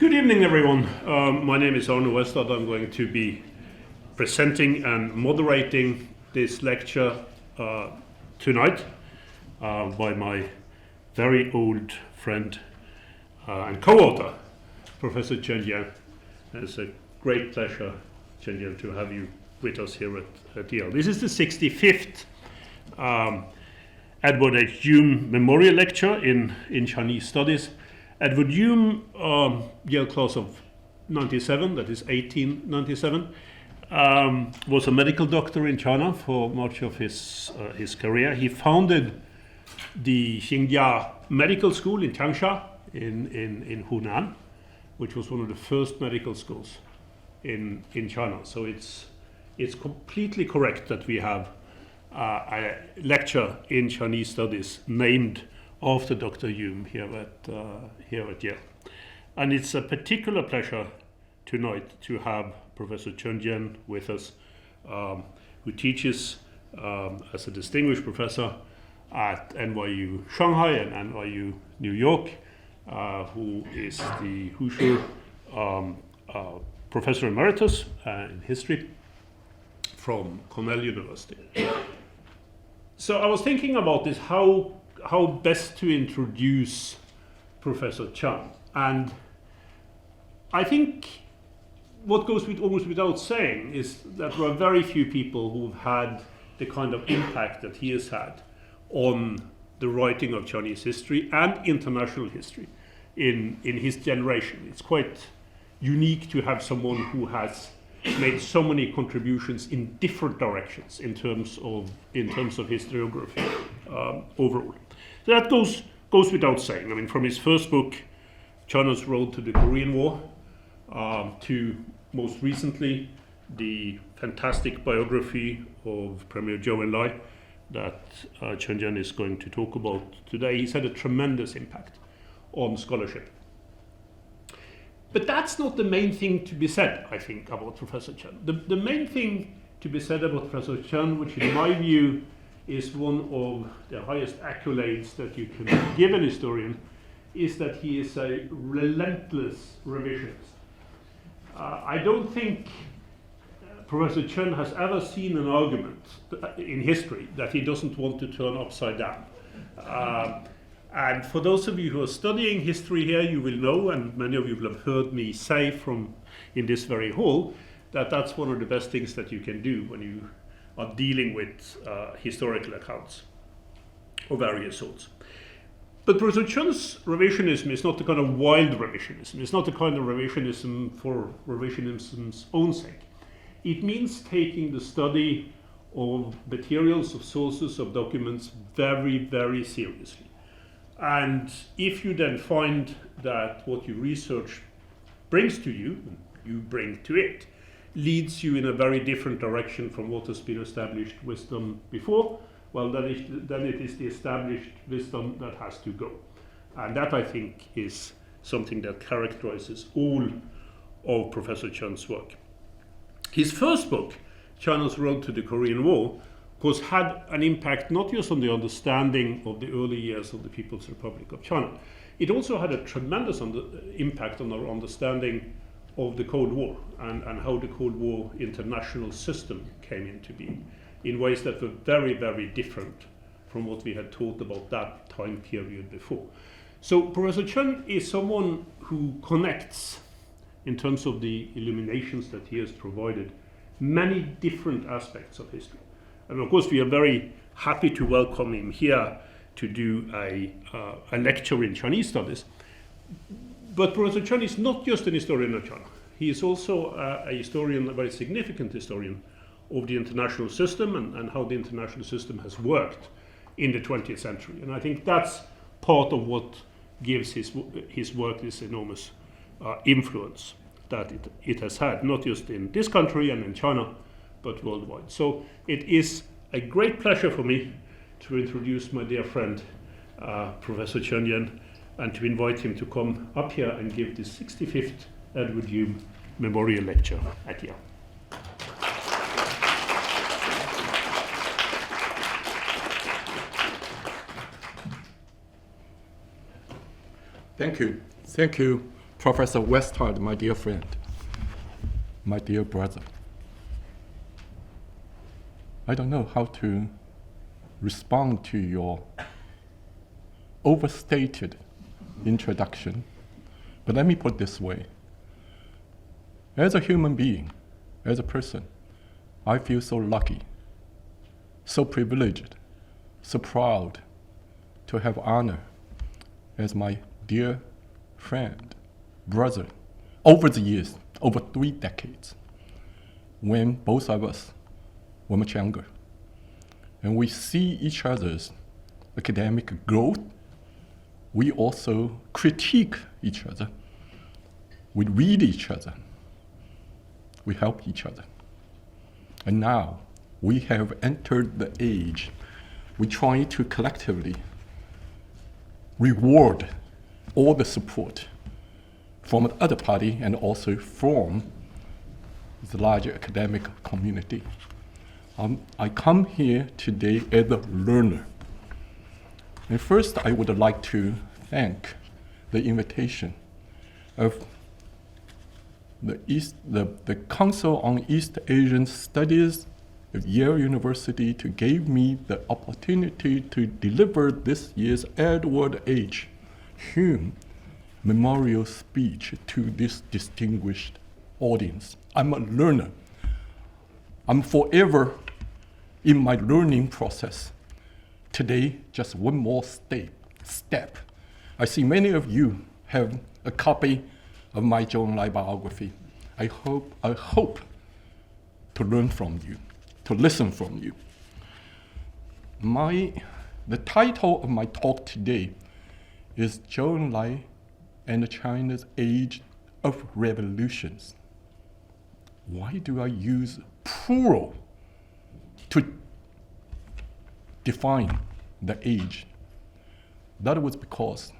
Good evening, everyone. My name is Arno Westad. I'm going to be presenting and moderating this lecture tonight by my very old friend and co-author, Professor Chen Jian. It's a great pleasure, Chen Jian, to have you with us here at Yale. This is the 65th Edward H. Hume Memorial Lecture in Chinese Studies. Edward Hume, Yale class of 97, that is 1897, was a medical doctor in China for much of his career. He founded the Xinjia Medical School in Changsha in Hunan, which was one of the first medical schools in China. So it's completely correct that we have a lecture in Chinese studies named after Dr. Hume here at Yale. And it's a particular pleasure tonight to have Professor Chen Jian with us, who teaches as a distinguished professor at NYU-Shanghai and NYU New York, who is the Hume Professor Emeritus in history from Cornell University. So I was thinking about this, how best to introduce Professor Chen. And I think what goes almost without saying is that there are very few people who've had the kind of impact that he has had on the writing of Chinese history and international history in his generation. It's quite unique to have someone who has made so many contributions in different directions in terms of historiography overall. So that goes without saying. I mean, from his first book, China's Road to the Korean War, to most recently the fantastic biography of Premier Zhou Enlai that Chen Jian is going to talk about today. He's had a tremendous impact on scholarship. But that's not the main thing to be said, I think, about Professor Chen. The main thing to be said about Professor Chen, which in my view is one of the highest accolades that you can give an historian, is that he is a relentless revisionist. I don't think Professor Chen has ever seen an argument in history that he doesn't want to turn upside down. And for those of you who are studying history here, you will know, and many of you will have heard me say from in this very hall, that that's one of the best things that you can do when you are dealing with historical accounts of various sorts. But Professor Chen's revisionism is not the kind of wild revisionism. It's not the kind of revisionism for revisionism's own sake. It means taking the study of materials, of sources, of documents very, very seriously. And if you then find that what you research brings to you, and you bring to it, leads you in a very different direction from what has been established wisdom before, well, then it is the established wisdom that has to go. And that, I think, is something that characterizes all of Professor Chen's work. His first book, China's Road to the Korean War, of course, had an impact not just on the understanding of the early years of the People's Republic of China. It also had a tremendous impact on our understanding of the Cold War and how the Cold War international system came into being in ways that were very, very different from what we had taught about that time period before. So Professor Chen is someone who connects, in terms of the illuminations that he has provided, many different aspects of history. And of course, we are very happy to welcome him here to do a lecture in Chinese studies. But Professor Chen is not just an historian of China. He is also a historian, a very significant historian of the international system and how the international system has worked in the 20th century. And I think that's part of what gives his work this enormous influence that it has had, not just in this country and in China, but worldwide. So it is a great pleasure for me to introduce my dear friend, Professor Chen Jian, and to invite him to come up here and give the 65th Edward Hume Memorial Lecture at Yale. Thank you. Thank you, Professor Westhard, my dear friend, my dear brother, I don't know how to respond to your overstated introduction, but let me put it this way. As a human being, as a person, I feel so lucky, so privileged, so proud to have honor as my dear friend, brother, over the years, over 3 decades, when both of us were much younger. And we see each other's academic growth. We also critique each other. We read each other. We help each other. And now we have entered the age we try to collectively reward all the support from the other party and also from the larger academic community. I come here today as a learner. And first, I would like to thank the invitation of the Council on East Asian Studies of Yale University to give me the opportunity to deliver this year's Edward H. Hume memorial speech to this distinguished audience. I'm a learner. I'm forever in my learning process. Today, just one more step. I see many of you have a copy of my Zhou Enlai biography. I hope to learn from you, to listen from you. The title of my talk today is Zhou Enlai and China's Age of Revolutions. Why do I use plural to define the age? That was because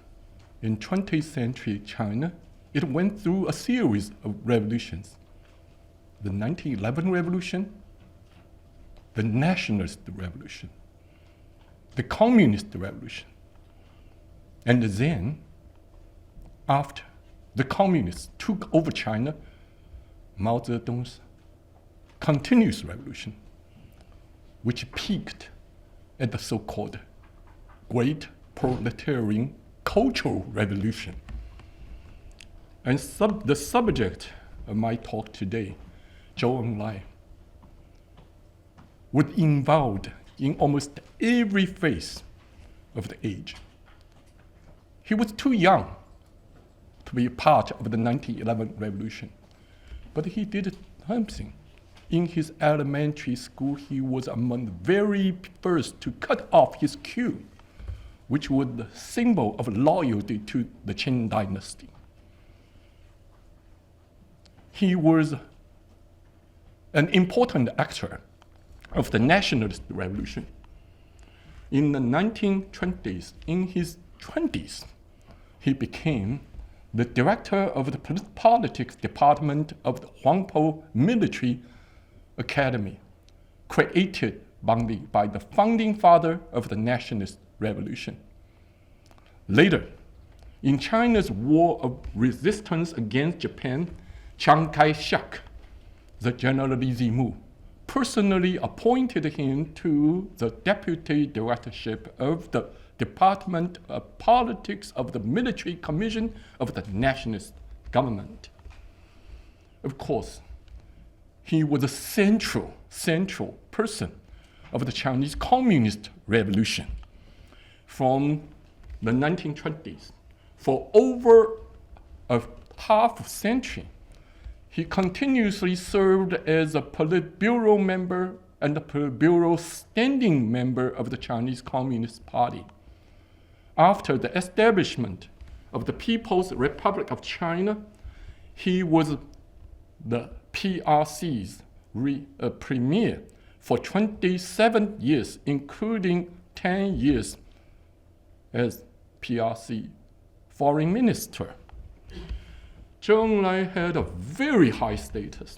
in 20th century China, it went through a series of revolutions. The 1911 revolution, the nationalist revolution, the communist revolution. And then, after the communists took over China, Mao Zedong's continuous revolution, which peaked at the so-called Great Proletarian Cultural Revolution. And the subject of my talk today, Zhou Enlai, was involved in almost every phase of the age. He was too young to be a part of the 1911 revolution, but he did something. In his elementary school, he was among the very first to cut off his queue, which was the symbol of loyalty to the Qing dynasty. He was an important actor of the nationalist revolution. In the 1920s, in his 20s, he became the director of the politics department of the Huangpu Military Academy, created by the founding father of the nationalist revolution. Later, in China's war of resistance against Japan, Chiang Kai-shek, the Generalissimo, personally appointed him to the deputy directorship of the Department of Politics of the Military Commission of the Nationalist Government. Of course, he was a central person of the Chinese Communist Revolution from the 1920s. For over a half century, he continuously served as a Politburo member and a Politburo standing member of the Chinese Communist Party. After the establishment of the People's Republic of China, he was the PRC's premier for 27 years, including 10 years as PRC foreign minister. Zhou Enlai had a very high status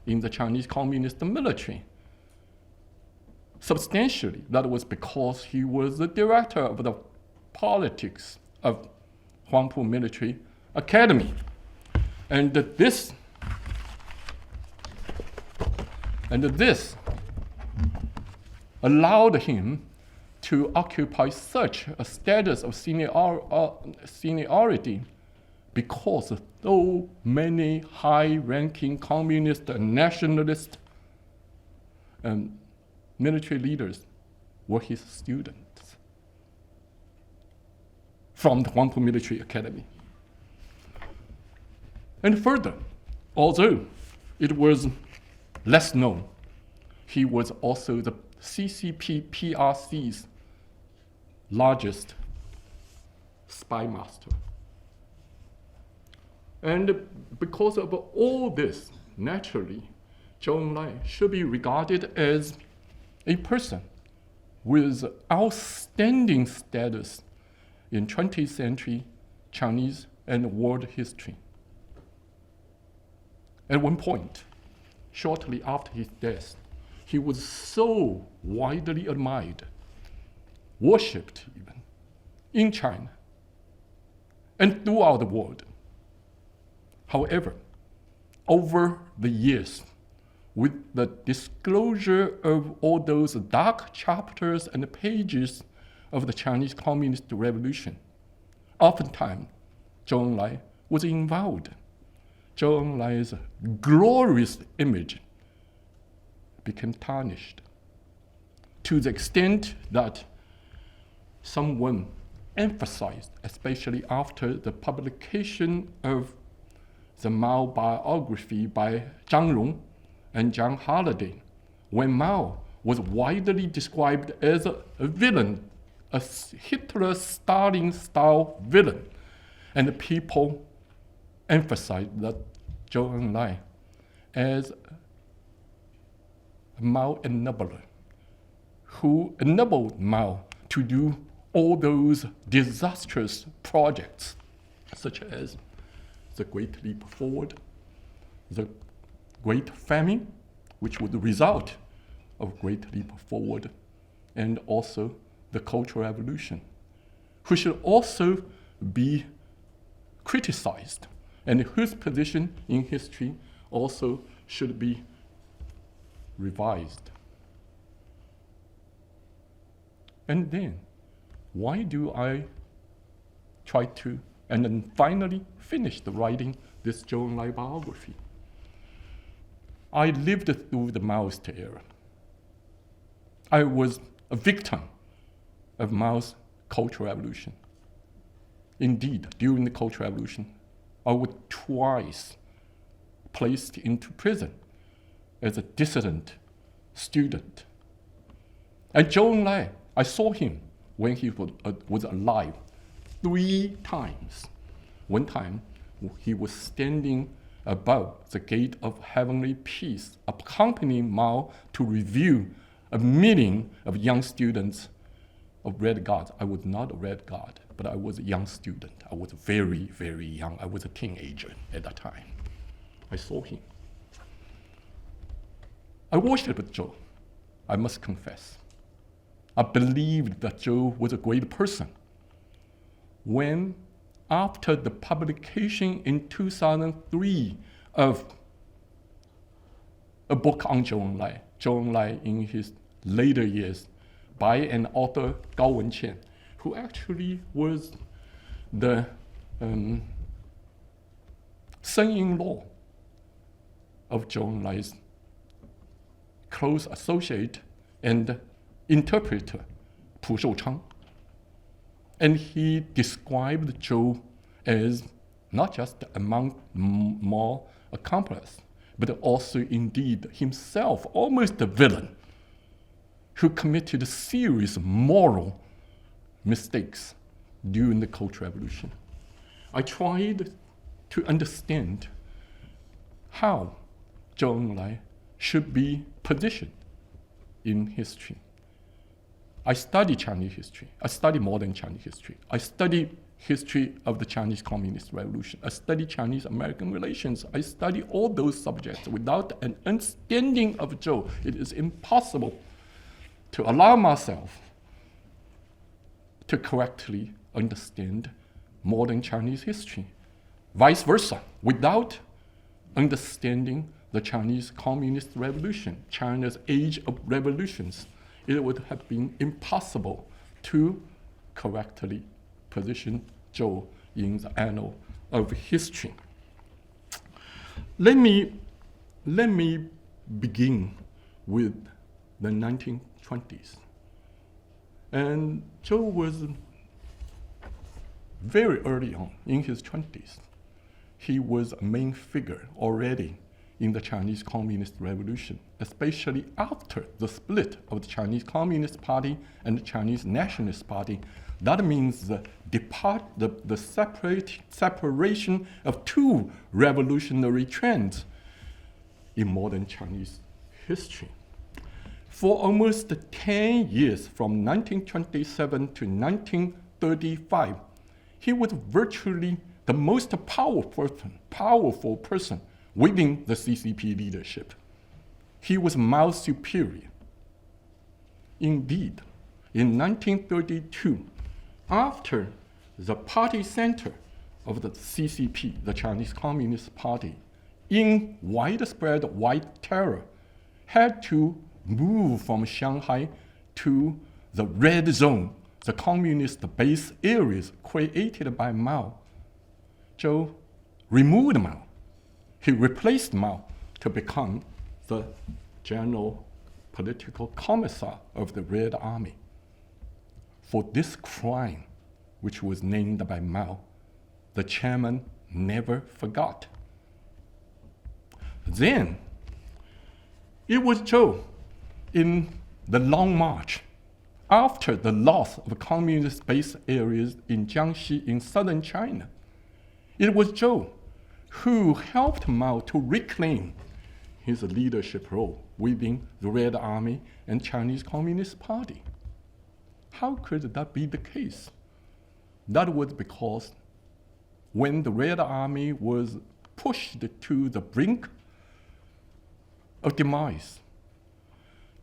in the Chinese Communist military. Substantially, that was because he was the director of the politics of Huangpu Military Academy, And this allowed him to occupy such a status of seniority because so many high-ranking communist and nationalist military leaders were his students from the Huangpu Military Academy. And further, although it was less known, he was also the CCP PRC's largest spy master. And because of all this, naturally, Zhou Enlai should be regarded as a person with outstanding status in 20th century Chinese and world history. At one point, shortly after his death, he was so widely admired, worshipped even, in China and throughout the world. However, over the years, with the disclosure of all those dark chapters and pages of the Chinese Communist Revolution, oftentimes Zhou Enlai was involved. Zhou Enlai's glorious image became tarnished to the extent that someone emphasized, especially after the publication of the Mao biography by Zhang Rong and John Halliday, when Mao was widely described as a villain, a Hitler-Stalin-style villain, and people emphasized that Zhou Enlai as a Mao enabler, who enabled Mao to do all those disastrous projects, such as the Great Leap Forward, the Great Famine, which was the result of Great Leap Forward, and also the Cultural Revolution, which should also be criticized, and whose position in history also should be revised. And then, why do I try to, and then finally finished writing this Zhou Enlai biography? I lived through the Maoist era. I was a victim of Mao's Cultural Revolution. Indeed, during the Cultural Revolution, I was twice placed into prison as a dissident student. And Zhou Enlai, I saw him when he was alive 3 times. One time, he was standing above the gate of heavenly peace, accompanying Mao to review a meeting of young students of Red Guards. I was not a Red Guard, but I was a young student. I was very, very young. I was a teenager at that time. I saw him. I worshipped Zhou, I must confess. I believed that Zhou was a great person. When, after the publication in 2003 of a book on Zhou Enlai in his later years, by an author, Gao Wenqian, who actually was the son-in-law of Zhou Enlai's close associate and interpreter, Pu Shouchang. And he described Zhou as not just among more accomplices, but also indeed himself almost a villain who committed serious moral mistakes during the Cultural Revolution. I tried to understand how Zhou Enlai should be positioned in history. I study Chinese history. I study modern Chinese history. I study history of the Chinese Communist Revolution. I study Chinese-American relations. I study all those subjects. Without an understanding of Zhou, it is impossible to allow myself to correctly understand modern Chinese history. vice versa. Without understanding the Chinese Communist Revolution, China's age of revolutions, it would have been impossible to correctly position Zhou in the annal of history. Let me begin with the 1920s. And Zhou was very early on in his 20s. He was a main figure already in the Chinese Communist Revolution, especially after the split of the Chinese Communist Party and the Chinese Nationalist Party. That means the separation of two revolutionary trends in modern Chinese history. For almost 10 years, from 1927 to 1935, he was virtually the most powerful person within the CCP leadership. He was Mao's superior. Indeed, in 1932, after the party center of the CCP, the Chinese Communist Party, in widespread white terror, had to move from Shanghai to the red zone, the communist base areas created by Mao. Zhou removed Mao. He replaced Mao to become the general political commissar of the Red Army. For this crime, which was named by Mao, the chairman never forgot. Then, it was Zhou in the Long March, after the loss of communist base areas in Jiangxi in southern China. It was Zhou who helped Mao to reclaim his leadership role within the Red Army and Chinese Communist Party. How could that be the case? That was because when the Red Army was pushed to the brink of demise,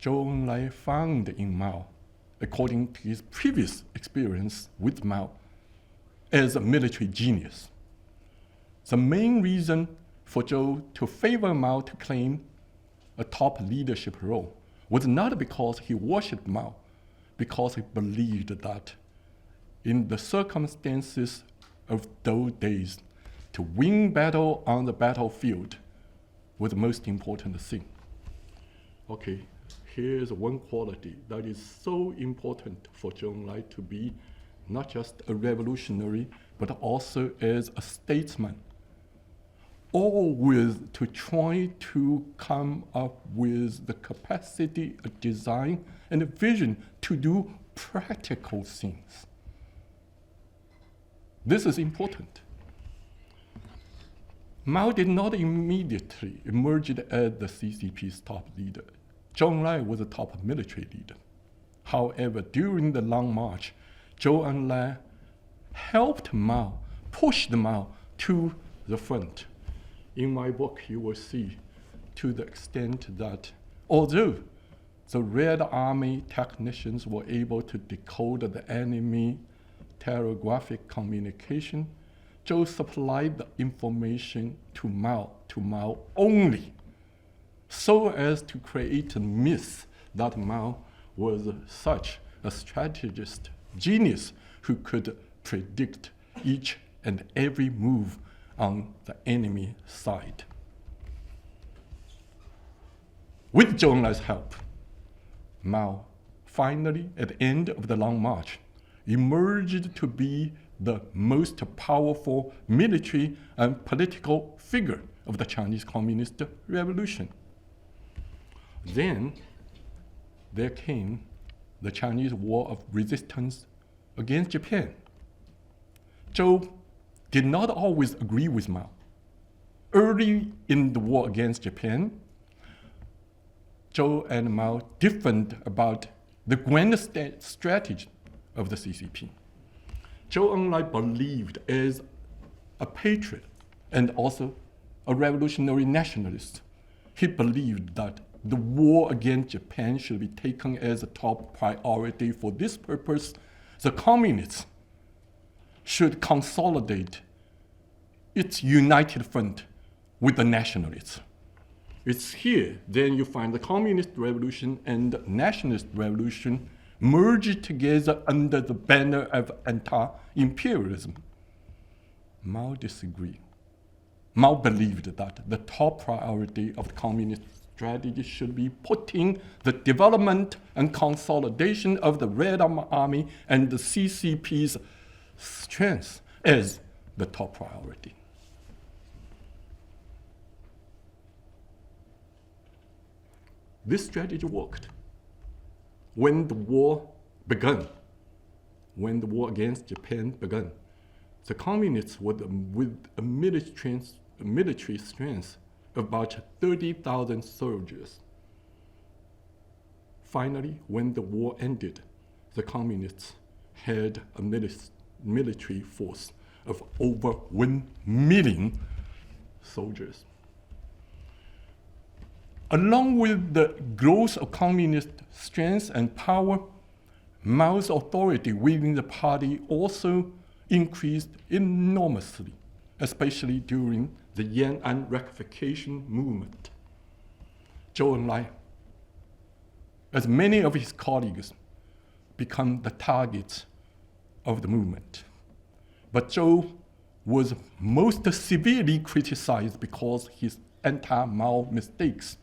Zhou Enlai found in Mao, according to his previous experience with Mao, as a military genius. The main reason for Zhou to favor Mao to claim a top leadership role was not because he worshipped Mao, because he believed that in the circumstances of those days, to win battle on the battlefield was the most important thing. Okay, here's one quality that is so important for Zhou Enlai to be not just a revolutionary, but also as a statesman. Always to try to come up with the capacity, a design, and a vision to do practical things. This is important. Mao did not immediately emerge as the CCP's top leader. Zhou Enlai was a top military leader. However, during the Long March, Zhou Enlai helped Mao, pushed Mao to the front. In my book, you will see to the extent that although the Red Army technicians were able to decode the enemy telegraphic communication, Zhou supplied the information to Mao only, so as to create a myth that Mao was such a strategist genius who could predict each and every move on the enemy side. With Zhou Enlai's help, Mao finally, at the end of the Long March, emerged to be the most powerful military and political figure of the Chinese Communist Revolution. Then there came the Chinese War of Resistance against Japan. Zhou did not always agree with Mao. Early in the war against Japan, Zhou and Mao differed about the grand strategy of the CCP. Zhou Enlai believed as a patriot and also a revolutionary nationalist. He believed that the war against Japan should be taken as a top priority. For this purpose, the communists should consolidate its united front with the nationalists. It's here, then you find the communist revolution and the nationalist revolution merged together under the banner of anti-imperialism. Mao disagreed. Mao believed that the top priority of the communist strategy should be putting the development and consolidation of the Red Army and the CCP's strength as the top priority. This strategy worked. When the war began, when the war against Japan began, the communists with a military strength of about 30,000 soldiers. Finally, when the war ended, the communists had a military force of over 1 million soldiers. Along with the growth of communist strength and power, Mao's authority within the party also increased enormously, especially during the Yan'an rectification movement. Zhou Enlai, as many of his colleagues, become the targets of the movement. But Zhou was most severely criticized because his anti-Mao mistakes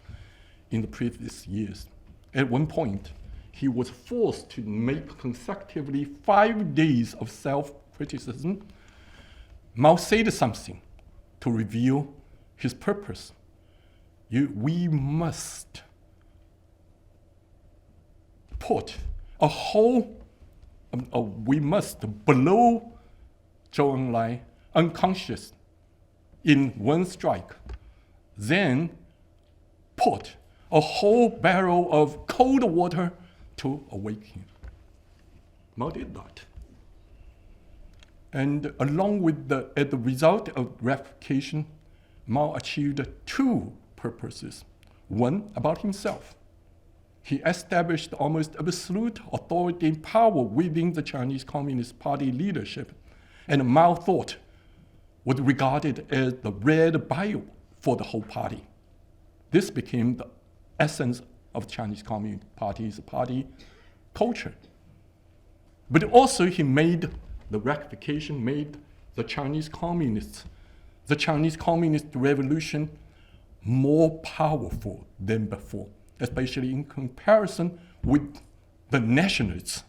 in the previous years. At one point, he was forced to make consecutively 5 days of self-criticism. Mao said something to reveal his purpose. We must put we must blow Zhou Enlai unconscious in one strike, then put a whole barrel of cold water to awake him. Mao did that. And along with as the result of rectification, Mao achieved 2 purposes. One, about himself. He established almost absolute authority and power within the Chinese Communist Party leadership, and Mao thought was regarded as the red Bible for the whole party. This became the essence of Chinese Communist Party's party culture. But also he made the rectification, made the Chinese Communist revolution more powerful than before, especially in comparison with the nationalists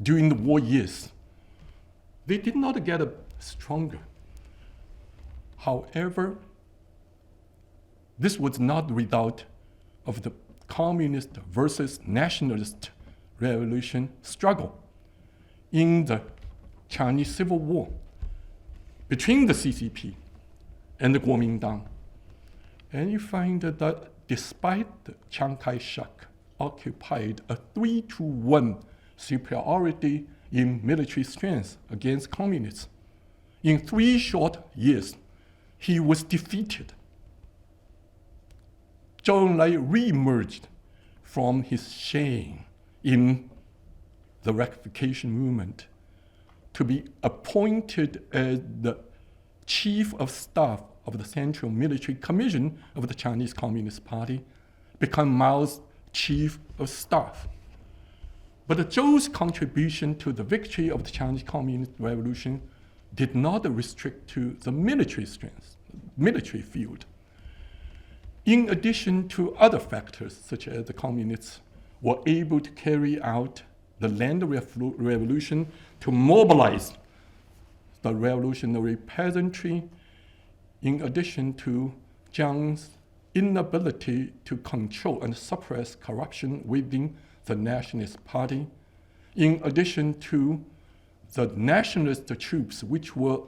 during the war years. They did not get stronger. However, this was not the result of the communist versus nationalist revolution struggle in the Chinese Civil War between the CCP and the Kuomintang. And you find that despite Chiang Kai-shek occupied a 3-1 superiority in military strength against communists, in 3 short years, he was defeated. Zhou Enlai re-emerged from his shame in the rectification movement to be appointed as the chief of staff of the Central Military Commission of the Chinese Communist Party, become Mao's chief of staff. But Zhou's contribution to the victory of the Chinese Communist Revolution did not restrict to the military strength, military field. In addition to other factors, such as the communists were able to carry out the land revolution to mobilize the revolutionary peasantry, in addition to Jiang's inability to control and suppress corruption within the Nationalist Party, in addition to the nationalist troops which were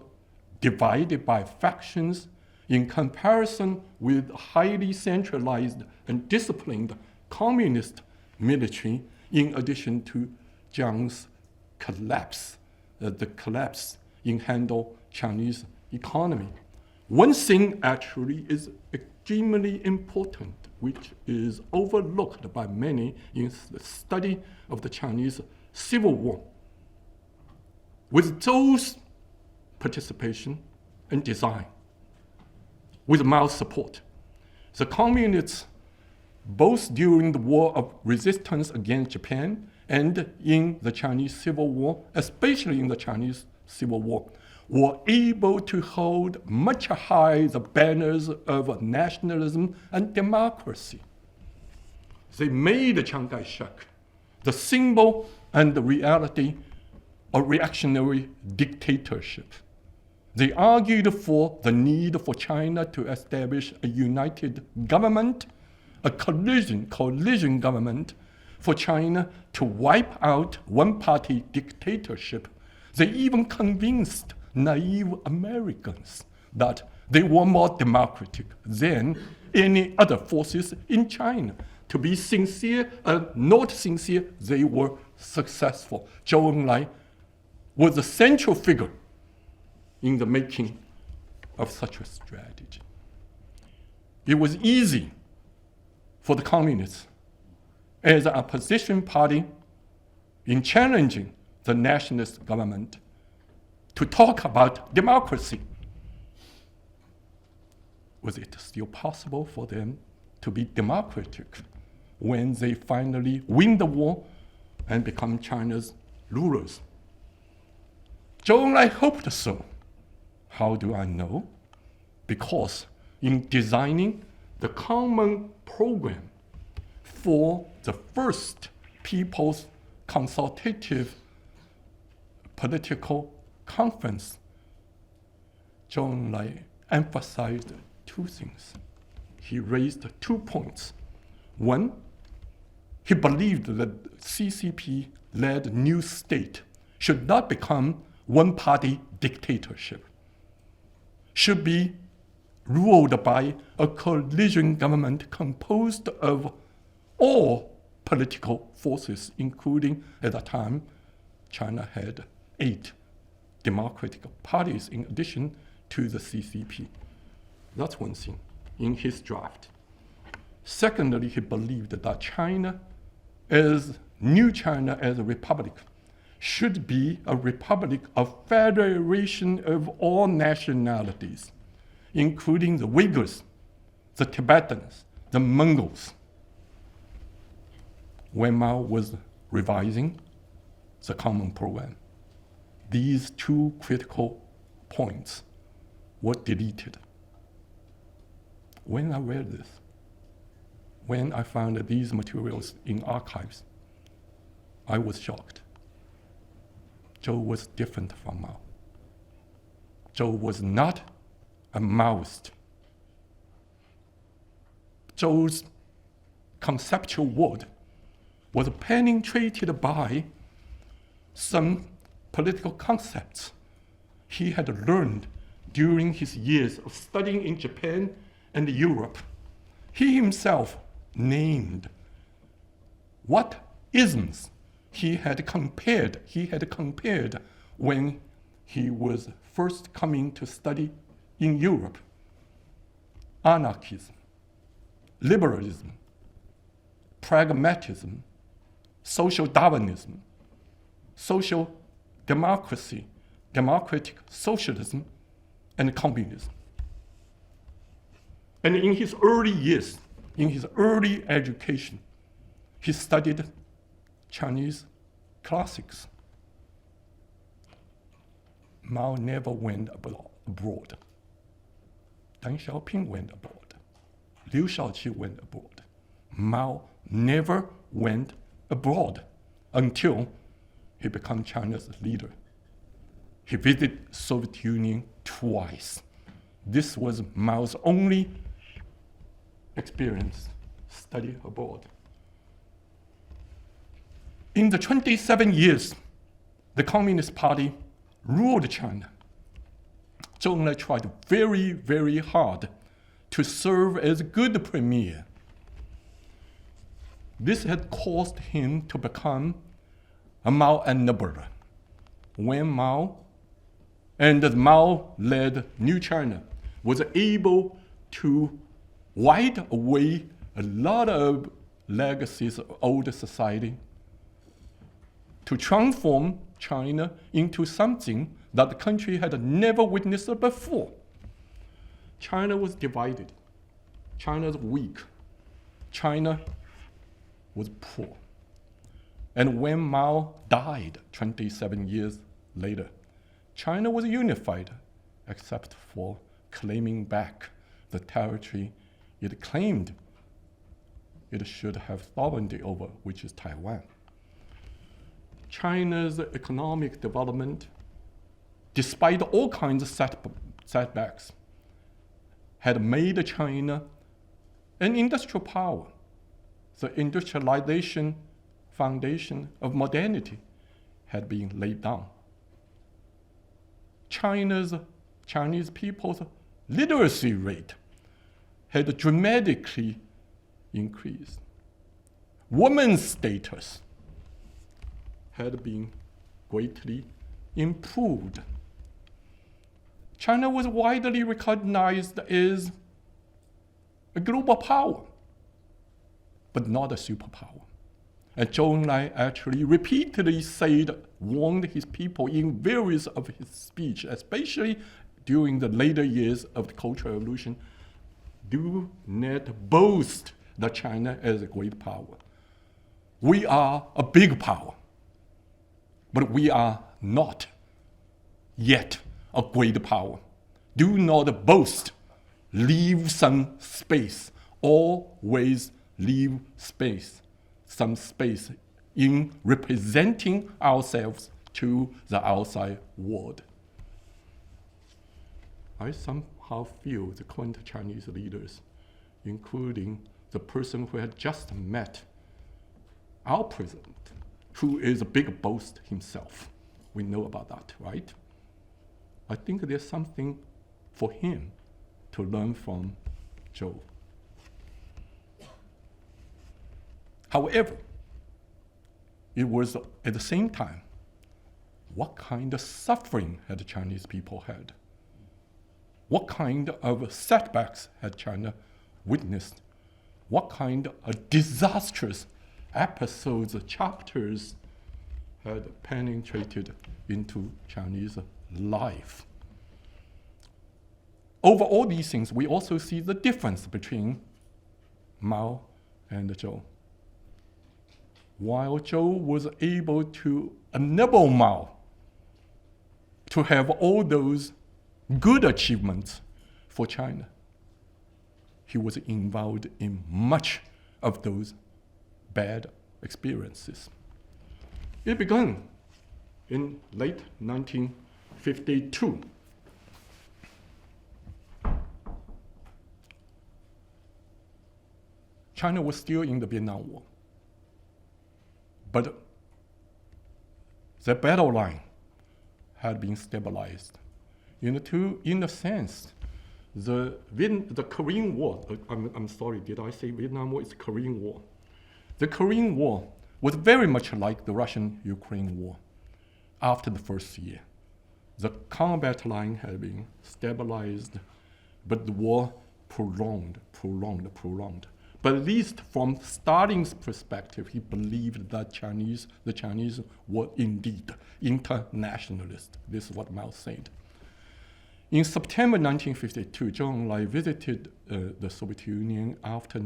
divided by factions in comparison with highly centralized and disciplined communist military, in addition to Jiang's collapse, the collapse in handle Chinese economy. One thing actually is extremely important, which is overlooked by many in the study of the Chinese Civil War. With Zhou's participation, and design with Mao's support. The communists, both during the War of Resistance against Japan and in the Chinese Civil War, especially in the Chinese Civil War, were able to hold much higher the banners of nationalism and democracy. They made Chiang Kai-shek the symbol and the reality of reactionary dictatorship. They argued for the need for China to establish a united government, a coalition government for China to wipe out one-party dictatorship. They even convinced naive Americans that they were more democratic than any other forces in China. To be sincere and not sincere, they were successful. Zhou Enlai was a central figure in the making of such a strategy. It was easy for the communists as an opposition party in challenging the nationalist government to talk about democracy. Was it still possible for them to be democratic when they finally win the war and become China's rulers? Zhou Enlai hoped so. How do I know? Because in designing the common program for the first People's Consultative Political Conference, Zhou Enlai emphasized two things. He raised 2 points. One, he believed that CCP-led new state should not become one-party dictatorship, should be ruled by a coalition government composed of all political forces, including, at the time, China had 8 democratic parties in addition to the CCP. That's one thing in his draft. Secondly, he believed that China, new China as a republic, should be a republic of federation of all nationalities, including the Uyghurs, the Tibetans, the Mongols. When Mao was revising the common program, these 2 critical points were deleted. When I read this, when I found these materials in archives, I was shocked. Zhou was different from Mao. Zhou was not a Maoist. Zhou's conceptual world was penetrated by some political concepts he had learned during his years of studying in Japan and Europe. He himself named what isms he had compared when he was first coming to study in Europe. Anarchism, liberalism, pragmatism, social Darwinism, social democracy, democratic socialism, and communism. And in his early years, in his early education, he studied Chinese classics. Mao never went abroad. Deng Xiaoping went abroad. Liu Shaoqi went abroad. Mao never went abroad until he became China's leader. He visited Soviet Union twice. This was Mao's only experience, study abroad. In the 27 years the Communist Party ruled China, Zhou Enlai tried very, very hard to serve as a good premier. This had caused him to become a Mao enabler. When Mao and the Mao-led New China was able to wipe away a lot of legacies of old society, to transform China into something that the country had never witnessed before. China was divided. China was weak. China was poor. And when Mao died 27 years later, China was unified, except for claiming back the territory it claimed it should have sovereignty over, which is Taiwan. China's economic development, despite all kinds of setbacks, had made China an industrial power. The industrialization foundation of modernity had been laid down. Chinese people's literacy rate had dramatically increased. Women's status had been greatly improved. China was widely recognized as a global power, but not a superpower. And Zhou Enlai actually repeatedly warned his people in various of his speech, especially during the later years of the Cultural Revolution, do not boast that China as a great power. We are a big power, but we are not yet a great power. Do not boast. Leave some space. Always leave space. Some space in representing ourselves to the outside world. I somehow feel the current Chinese leaders, including the person who had just met our president, who is a big boast himself. We know about that, right? I think there's something for him to learn from Zhou. However, it was at the same time, what kind of suffering had the Chinese people had? What kind of setbacks had China witnessed? What kind of disastrous episodes, chapters had penetrated into Chinese life? Over all these things, we also see the difference between Mao and Zhou. While Zhou was able to enable Mao to have all those good achievements for China, he was involved in much of those bad experiences. It began in late 1952. China was still in the Vietnam War. But the battle line had been stabilized. In a sense, the Korean War, I'm sorry, did I say Vietnam War? It's the Korean War. The Korean War was very much like the Russian-Ukraine War after the first year. The combat line had been stabilized, but the war prolonged. But at least from Stalin's perspective, he believed that the Chinese were indeed internationalist. This is what Mao said. In September 1952, Zhou Enlai visited the Soviet Union after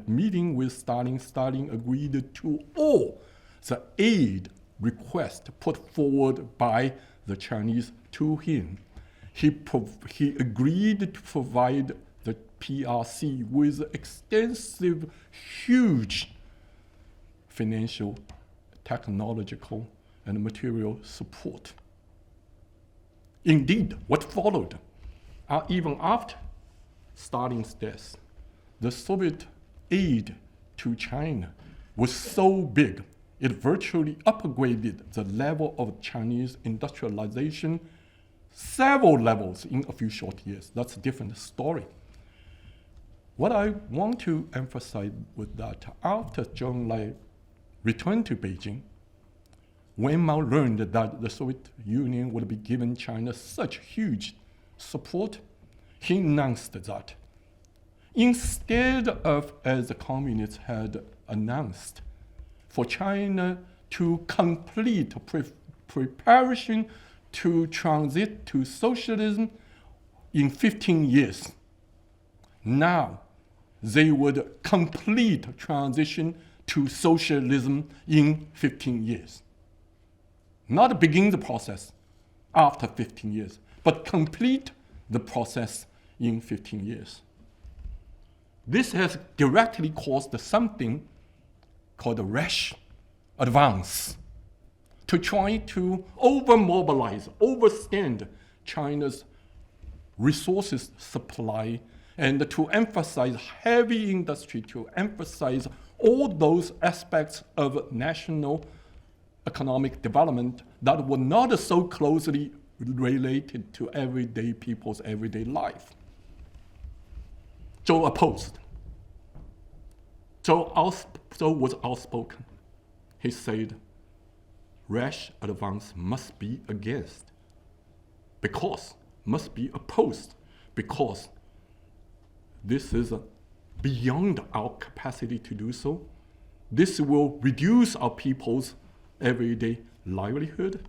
meeting with Stalin. Stalin agreed to all the aid requests put forward by the Chinese to him. He agreed to provide the PRC with extensive, huge financial, technological, and material support. Indeed, what followed, even after Stalin's death, the Soviet aid to China was so big, it virtually upgraded the level of Chinese industrialization several levels in a few short years. That's a different story. What I want to emphasize was that after Zhou Enlai returned to Beijing, when Mao learned that the Soviet Union would be giving China such huge support, he announced that instead of, as the communists had announced, for China to complete preparation to transit to socialism in 15 years. Now, they would complete transition to socialism in 15 years. Not begin the process after 15 years, but complete the process in 15 years. This has directly caused something called a rash advance to try to over-mobilize, overstand China's resources supply, and to emphasize heavy industry, to emphasize all those aspects of national economic development that were not so closely related to everyday people's everyday life. Zhou opposed. Zhou was outspoken. He said, rash advance must be against, must be opposed, because this is beyond our capacity to do so. This will reduce our people's everyday livelihood.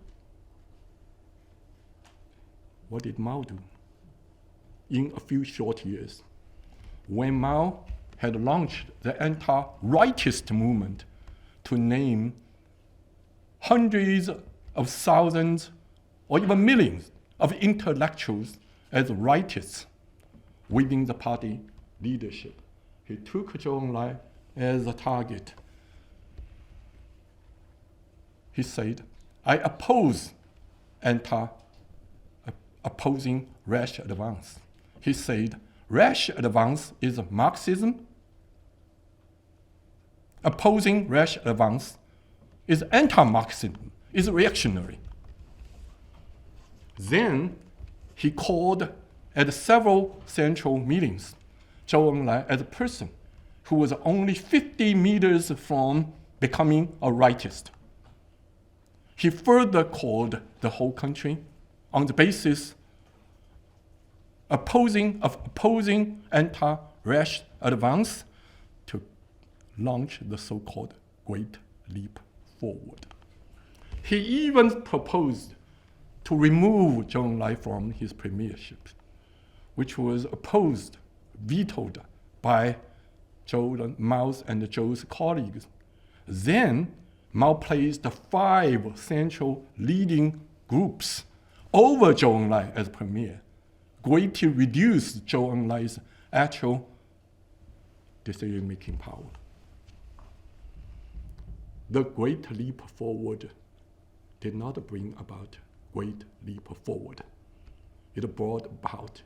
What did Mao do? In a few short years, when Mao had launched the anti-rightist movement to name hundreds of thousands or even millions of intellectuals as rightists within the party leadership, he took Zhou Enlai as a target. He said, I oppose opposing rash advance. He said, rash advance is Marxism. Opposing rash advance is anti-Marxism, is reactionary. Then he called at several central meetings Zhou Enlai as a person who was only 50 meters from becoming a rightist. He further called the whole country on the basis of opposing anti-rash advance to launch the so-called Great Leap Forward. He even proposed to remove Zhou Enlai from his premiership, which was opposed, vetoed by Mao's and Zhou's colleagues. Then Mao placed 5 central leading groups over Zhou Enlai as premier, greatly reduced Zhou Enlai's actual decision-making power. The Great Leap Forward did not bring about Great Leap Forward. It brought about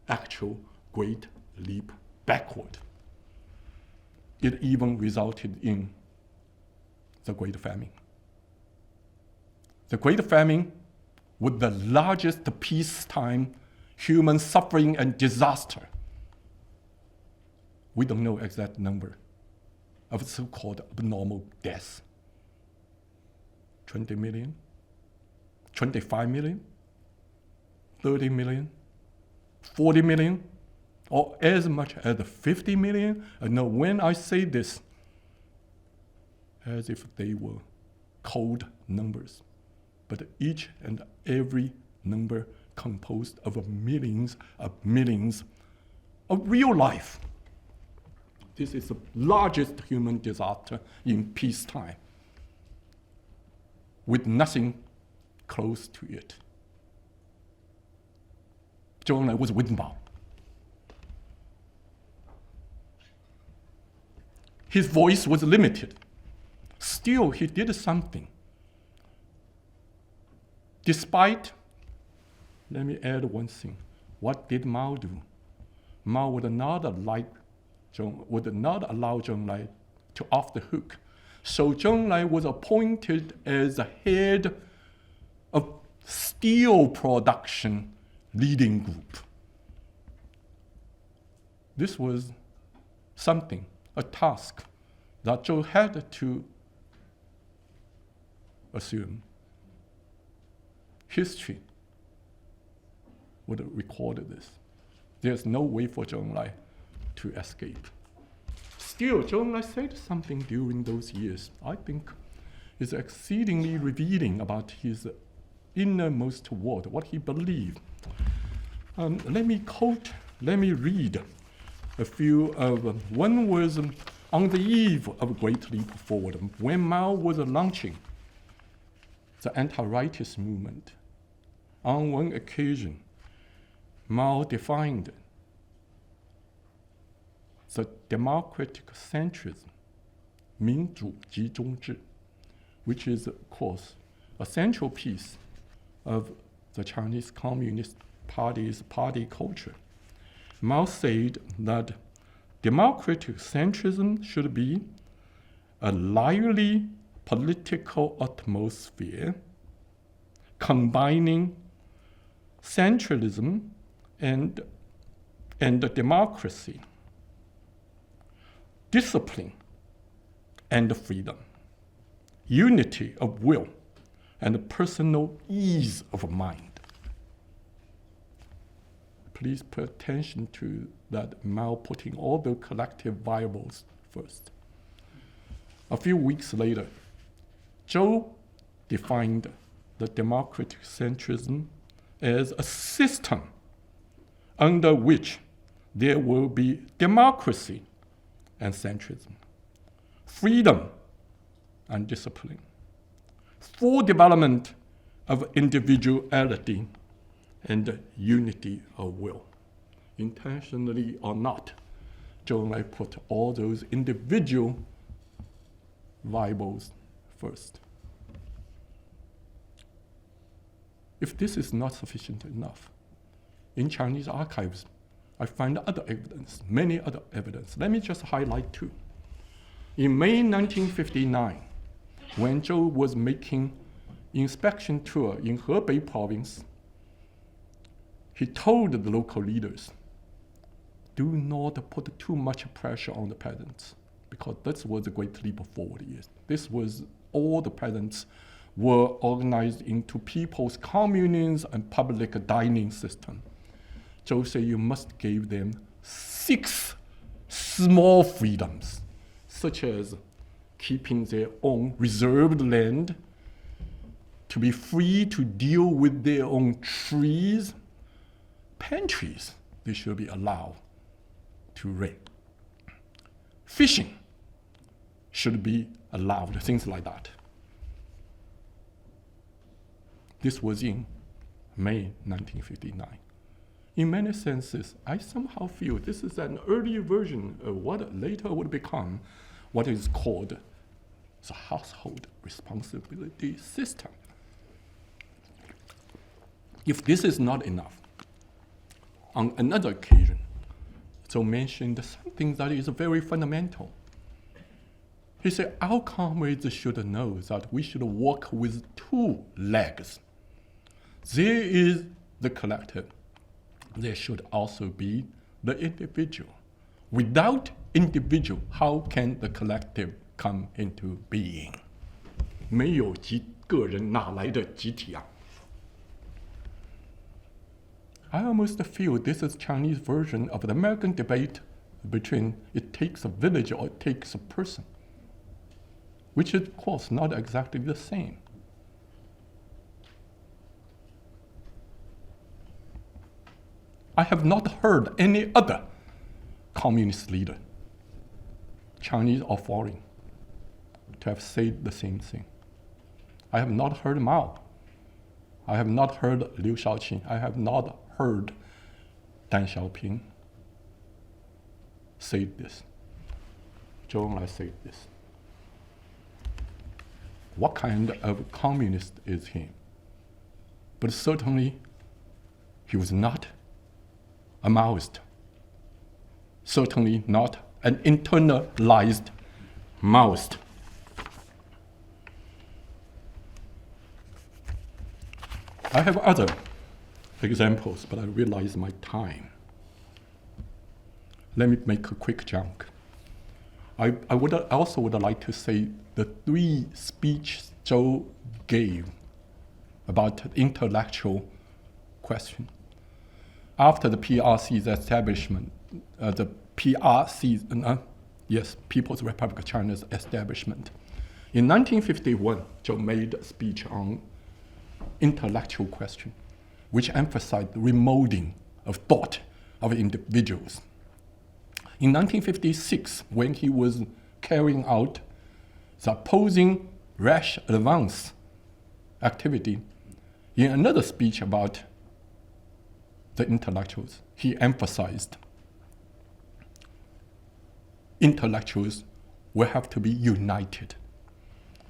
actual Great Leap Backward. It even resulted in the Great Famine. The Great Famine was the largest peacetime human suffering and disaster. We don't know exact number of so-called abnormal deaths. 20 million, 25 million, 30 million, 40 million, or as much as 50 million. Now, when I say this, as if they were cold numbers, but each and every number composed of millions of real life. This is the largest human disaster in peacetime, with nothing close to it. Zhou Enlai was with Mao. His voice was limited. Still, he did something. Despite, let me add one thing. What did Mao do? Mao would not allow Zhou Enlai to off the hook. So Zhou Enlai was appointed as the head of steel production leading group. This was something, a task that Zhou had to assume. History would record this. There's no way for Zhou Enlai to escape. Still, Zhou Enlai said something during those years I think is exceedingly revealing about his innermost world, what he believed. Let me read a few of one was on the eve of a great leap forward, when Mao was launching the anti-rightist movement. On one occasion, Mao defined the democratic centrism, 民主集中制, which is, of course, a central piece of the Chinese Communist Party's party culture. Mao said that democratic centrism should be a lively political atmosphere combining centralism and democracy, discipline and freedom, unity of will, and personal ease of mind. Please pay attention to that Mao putting all the collective variables first. A few weeks later, Zhou defined the democratic centrism as a system under which there will be democracy and centrism, freedom and discipline, full development of individuality and unity of will. Intentionally or not, Zhou Enlai put all those individual variables first. If this is not sufficient enough, in Chinese archives, I find other evidence, many other evidence. Let me just highlight two. In May 1959, when Zhou was making inspection tour in Hebei province, he told the local leaders, do not put too much pressure on the peasants, because this was a great leap forward. Yes. This was all the peasants were organized into people's communes and public dining system. Zhou said you must give them 6 small freedoms, such as keeping their own reserved land, to be free to deal with their own trees, pantries they should be allowed to raid. Fishing should be allowed, things like that. This was in May 1959. In many senses, I somehow feel this is an early version of what later would become what is called the household responsibility system. If this is not enough, on another occasion, Zhou mentioned something that is very fundamental. He said, our comrades should know that we should walk with 2 legs. There is the collective. There should also be the individual. Without individual, how can the collective come into being? 没有个人哪来的集体啊? I almost feel this is Chinese version of the American debate between it takes a village or it takes a person, which is, of course, not exactly the same. I have not heard any other communist leader, Chinese or foreign, to have said the same thing. I have not heard Mao. I have not heard Liu Shaoqing. I have not heard Deng Xiaoping say this. Zhou Enlai said this. What kind of communist is he? But certainly, he was not a Maoist. Certainly not an internalized Maoist. I have other examples, but I realize my time. Let me make a quick jump. I also would like to say the 3 speeches Zhou gave about intellectual question. After the PRC's establishment, People's Republic of China's establishment. In 1951, Zhou made a speech on intellectual question, which emphasized remolding of thought of individuals. In 1956, when he was carrying out the opposing rash advance activity, in another speech about the intellectuals, he emphasized intellectuals will have to be united.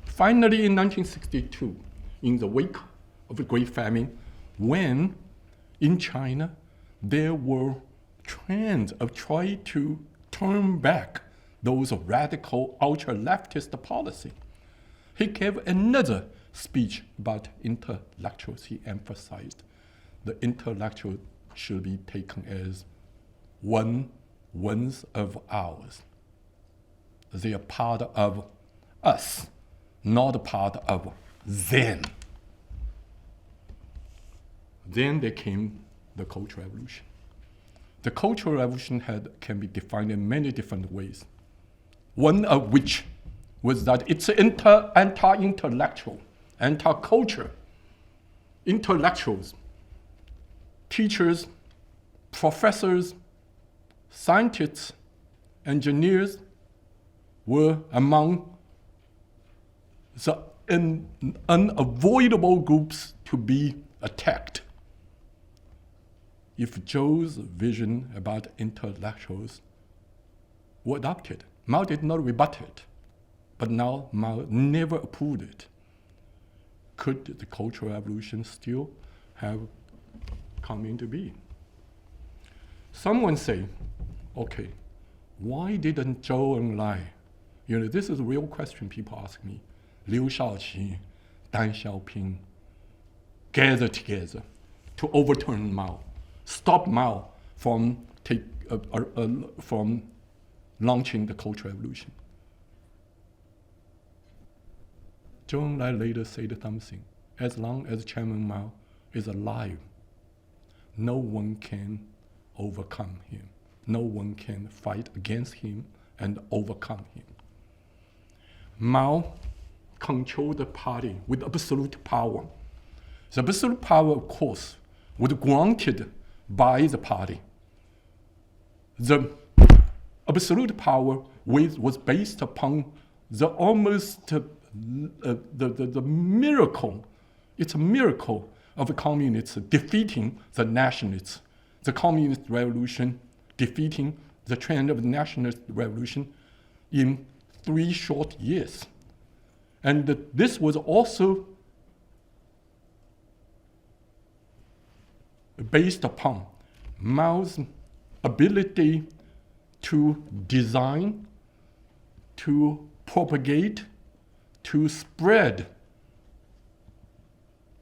Finally, in 1962, in the wake of the Great Famine, when in China there were trends of trying to turn back those radical ultra-leftist policy, he gave another speech about intellectuals. He emphasized the intellectual should be taken as ones of ours. They are part of us, not part of them. Then there came the Cultural Revolution. The Cultural Revolution can be defined in many different ways. One of which was that it's anti-intellectual, anti-culture. Intellectuals, teachers, professors, scientists, engineers were among the unavoidable groups to be attacked. If Zhou's vision about intellectuals were adopted, Mao did not rebut it, but now Mao never approved it. Could the Cultural Revolution still have come into being? Someone say, okay, why didn't Zhou Enlai, this is a real question people ask me, Liu Shaoqi, Deng Xiaoping, gather together to overturn Mao, stop Mao from launching the Cultural Revolution? Zhou Enlai later said something, as long as Chairman Mao is alive, no one can overcome him. No one can fight against him and overcome him. Mao controlled the party with absolute power. The absolute power, of course, was granted by the party. The absolute power was based upon the almost the miracle. It's a miracle of the communists defeating the nationalists. The communist revolution defeating the trend of the nationalist revolution in 3 short years. And this was also based upon Mao's ability to design, to propagate, to spread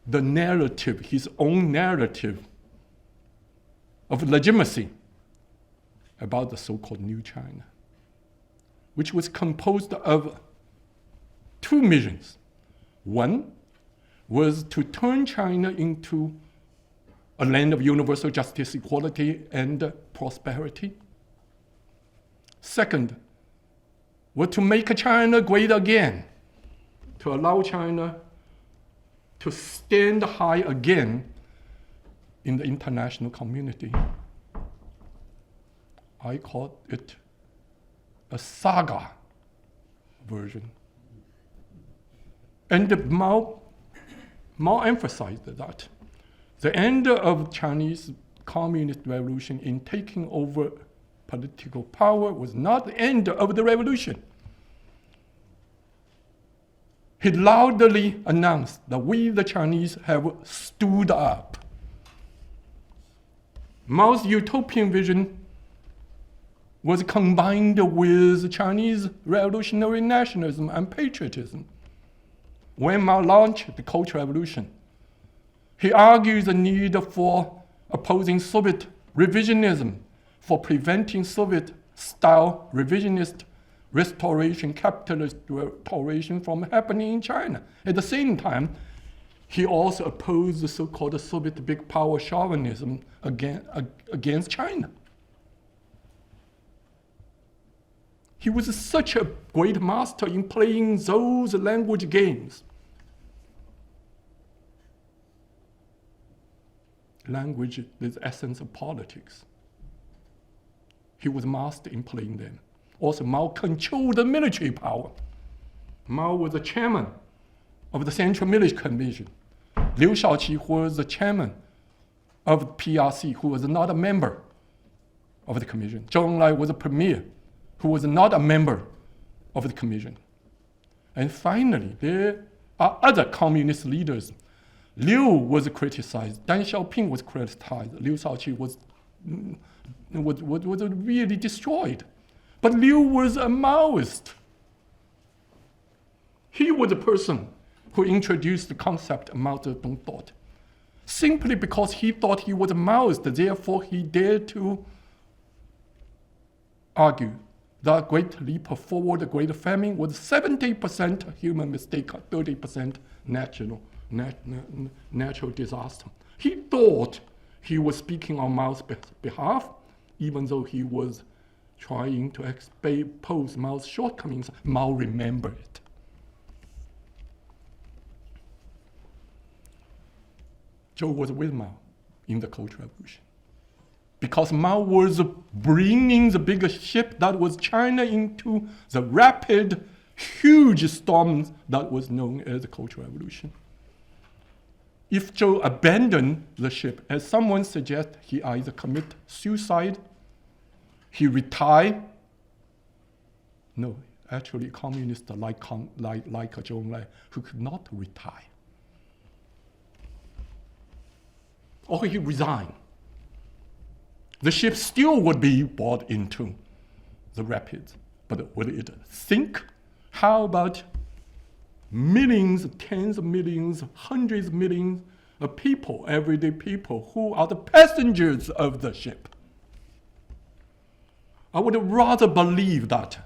the narrative, his own narrative of legitimacy about the so-called New China, which was composed of 2 missions. One was to turn China into a land of universal justice, equality, and prosperity. Second was to make China great again, to allow China to stand high again in the international community. I call it a saga version. And Mao emphasized that the end of Chinese Communist Revolution in taking over political power was not the end of the revolution. He loudly announced that we, the Chinese, have stood up. Mao's utopian vision was combined with Chinese revolutionary nationalism and patriotism. When Mao launched the Cultural Revolution, he argued the need for opposing Soviet revisionism, for preventing Soviet-style revisionist restoration, capitalist restoration from happening in China. At the same time, he also opposed the so-called Soviet big power chauvinism against China. He was such a great master in playing those language games. Language is the essence of politics. He was master in playing them. Also, Mao controlled the military power. Mao was the chairman of the Central Military Commission. Liu Shaoqi was the chairman of the PRC, who was not a member of the commission. Zhou Enlai was a premier, who was not a member of the commission. And finally, there are other communist leaders. Liu was criticized. Deng Xiaoping was criticized. Liu Shaoqi was really destroyed. But Liu was a Maoist. He was the person who introduced the concept of Mao Zedong thought. Simply because he thought he was a Maoist, therefore he dared to argue the great leap forward, the great famine was 70% human mistake, 30% natural disaster. He thought he was speaking on Mao's behalf, even though he was trying to expose Mao's shortcomings. Mao remembered it. Zhou was with Mao in the Cultural Revolution, because Mao was bringing the biggest ship that was China into the rapid, huge storms that was known as the Cultural Revolution. If Zhou abandoned the ship, as someone suggests, he either commit suicide, he retire. No, actually, communists like Zhou Enlai, who could not retire. Or he resigned. The ship still would be brought into the rapids, but would it sink? How about millions, tens of millions, hundreds of millions of people, everyday people, who are the passengers of the ship? I would rather believe that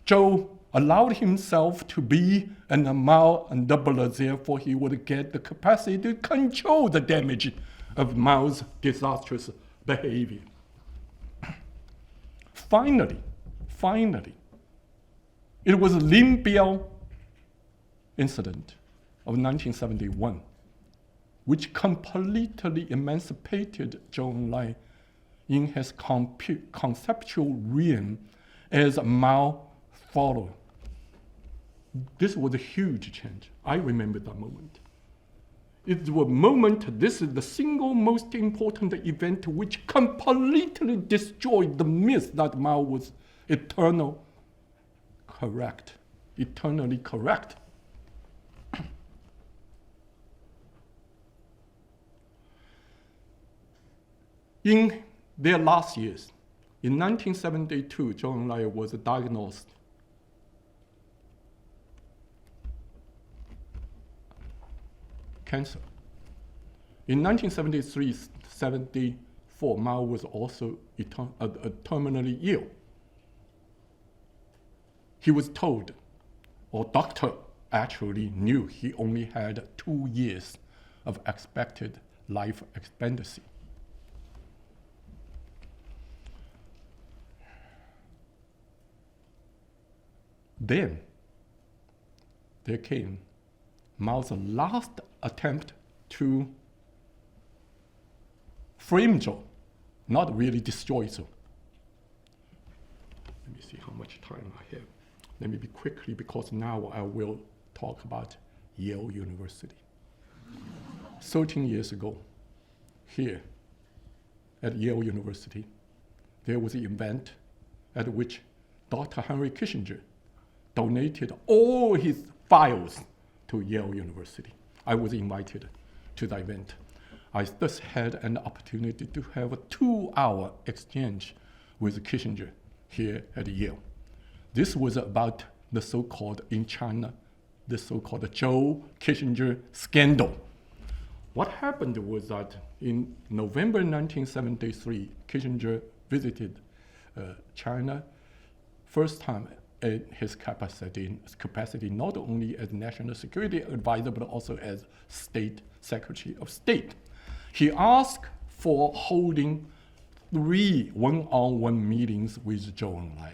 Zhou allowed himself to be an Mao enabler, therefore he would get the capacity to control the damage of Mao's disastrous behavior. Finally, it was Lin Biao incident of 1971, which completely emancipated Zhou Enlai in his conceptual realm as a Mao follower. This was a huge change. I remember that moment. It was a moment, this is the single most important event which completely destroyed the myth that Mao was eternally correct. In their last years, in 1972, Zhou Enlai was diagnosed cancer. In 1973-74, Mao was also terminally ill. He was told, or doctor actually knew, he only had 2 years of expected life expectancy. Then there came Mao's last attempt to frame Zhou, not really destroy Zhou. Let me see how much time I have. Let me be quickly, because now I will talk about Yale University. 13 years ago, here at Yale University, there was an event at which Dr. Henry Kissinger donated all his files to Yale University. I was invited to the event. I thus had an opportunity to have a 2-hour exchange with Kissinger here at Yale. This was about the so-called, in China, the so-called Zhou-Kissinger scandal. What happened was that in November 1973, Kissinger visited China, first time in his capacity not only as national security advisor, but also as State Secretary of State. He asked for holding 3 one-on-one meetings with Zhou Enlai.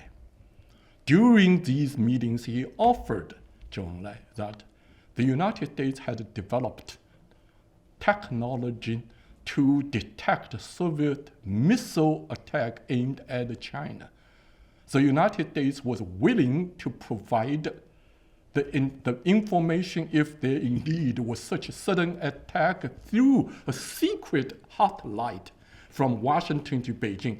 During these meetings, he offered Zhou Enlai that the United States had developed technology to detect Soviet missile attack aimed at China. The United States was willing to provide the information if there indeed was such a sudden attack through a secret hotline from Washington to Beijing.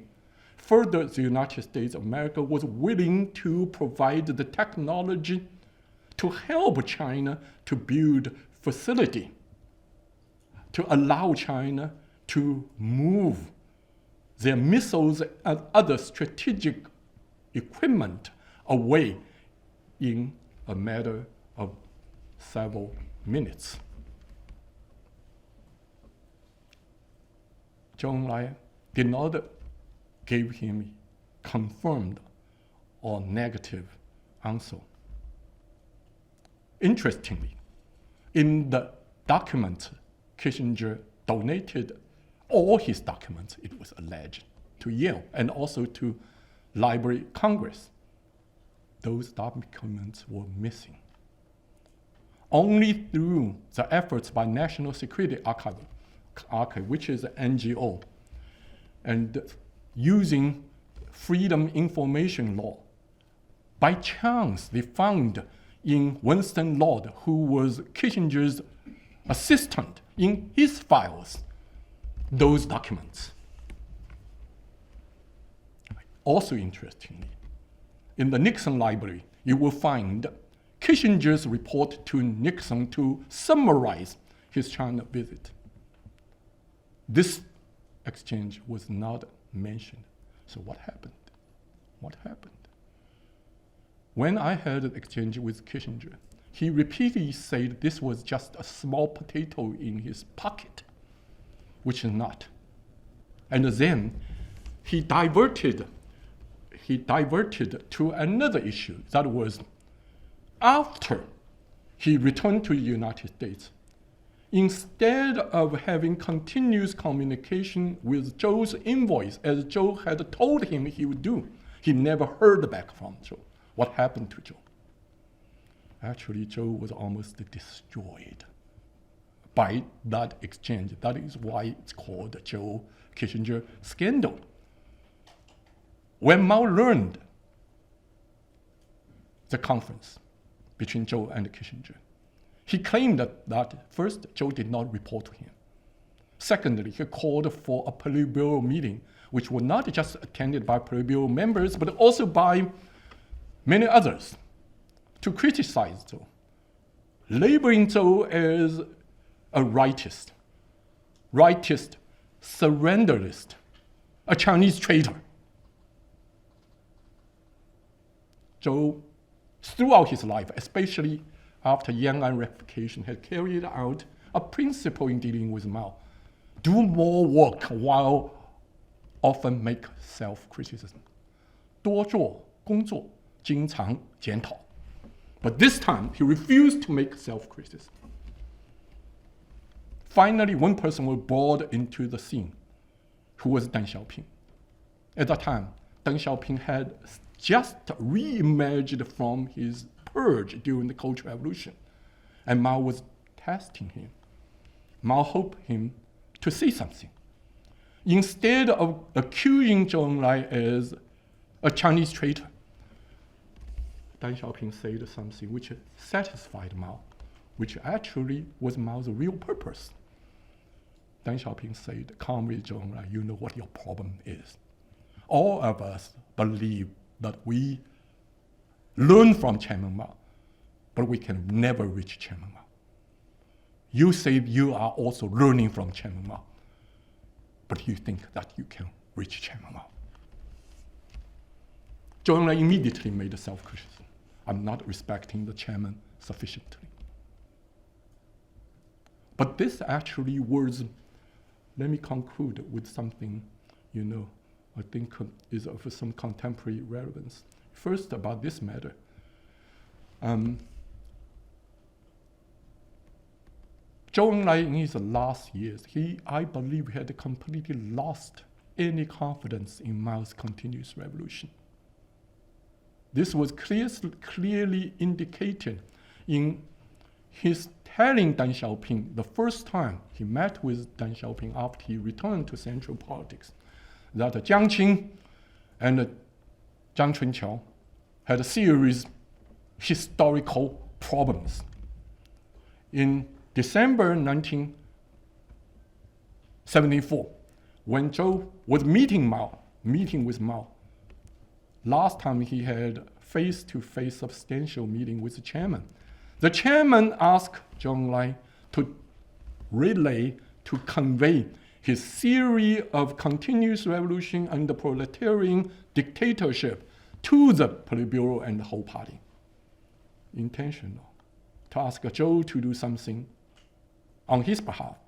Further, the United States of America was willing to provide the technology to help China to build facility, to allow China to move their missiles and other strategic equipment away in a matter of several minutes. Zhou Enlai did not give him confirmed or negative answer. Interestingly, in the document, Kissinger donated all his documents, it was alleged, to Yale and also to Library of Congress. Those documents were missing. Only through the efforts by National Security Archive, which is an NGO, and using Freedom Information Law, by chance they found in Winston Lord, who was Kissinger's assistant, in his files, those documents. Also interestingly, in the Nixon library, you will find Kissinger's report to Nixon to summarize his China visit. This exchange was not mentioned. So what happened? What happened? When I had an exchange with Kissinger, he repeatedly said this was just a small potato in his pocket, which is not. And then he diverted to another issue. That was after he returned to the United States, instead of having continuous communication with Zhou's envoys, as Zhou had told him he would do, he never heard back from Zhou. What happened to Zhou? Actually, Zhou was almost destroyed by that exchange. That is why it's called the Zhou-Kissinger scandal. When Mao learned the conference between Zhou and Kissinger, he claimed that first, Zhou did not report to him. Secondly, he called for a Politburo meeting, which was not just attended by Politburo members, but also by many others, to criticize Zhou, labeling Zhou as a rightist, surrenderist, a Chinese traitor. Zhou, throughout his life, especially after Yan'an replication, had carried out a principle in dealing with Mao: do more work while often make self-criticism. 多做工作，经常检讨. But this time, he refused to make self-criticism. Finally, one person was brought into the scene, who was Deng Xiaoping. At that time, Deng Xiaoping had just re-emerged from his purge during the Cultural Revolution, and Mao was testing him. Mao hoped him to say something. Instead of accusing Zhou Enlai as a Chinese traitor, Deng Xiaoping said something which satisfied Mao, which actually was Mao's real purpose. Deng Xiaoping said, "Comrade Zhou Enlai, you know what your problem is. All of us believe that we learn from Chairman Mao, but we can never reach Chairman Mao. You say you are also learning from Chairman Mao, but you think that you can reach Chairman Mao." Zhou Enlai immediately made a self-criticism. I'm not respecting the chairman sufficiently. But this actually was, let me conclude with something, I think is of some contemporary relevance. First, about this matter. Zhou Enlai, in his last years, I believe, had completely lost any confidence in Mao's continuous revolution. This was clearly indicated in he's telling Deng Xiaoping the first time he met with Deng Xiaoping after he returned to central politics, that Jiang Qing and Zhang Chunqiao had a serious historical problems. In December 1974, when Zhou was meeting with Mao, last time he had face-to-face substantial meeting with the chairman. The chairman asked Zhou Enlai to relay, to convey his theory of continuous revolution and the proletarian dictatorship to the Politburo and the whole party. Intentional. To ask Zhou to do something on his behalf.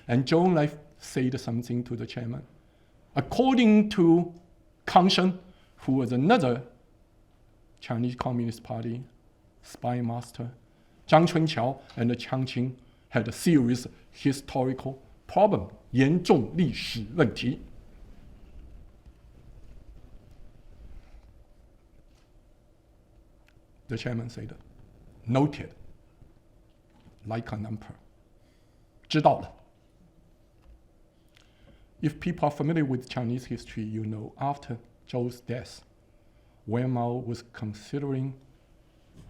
And Zhou Enlai said something to the chairman. According to Kang Sheng, who was another Chinese Communist Party spy master, Zhang Chunqiao and Jiang Qing had a serious historical problem, 严重历史问题. The chairman said, noted, like an emperor. 知道了. If people are familiar with Chinese history, you know after Zhou's death, when Mao was considering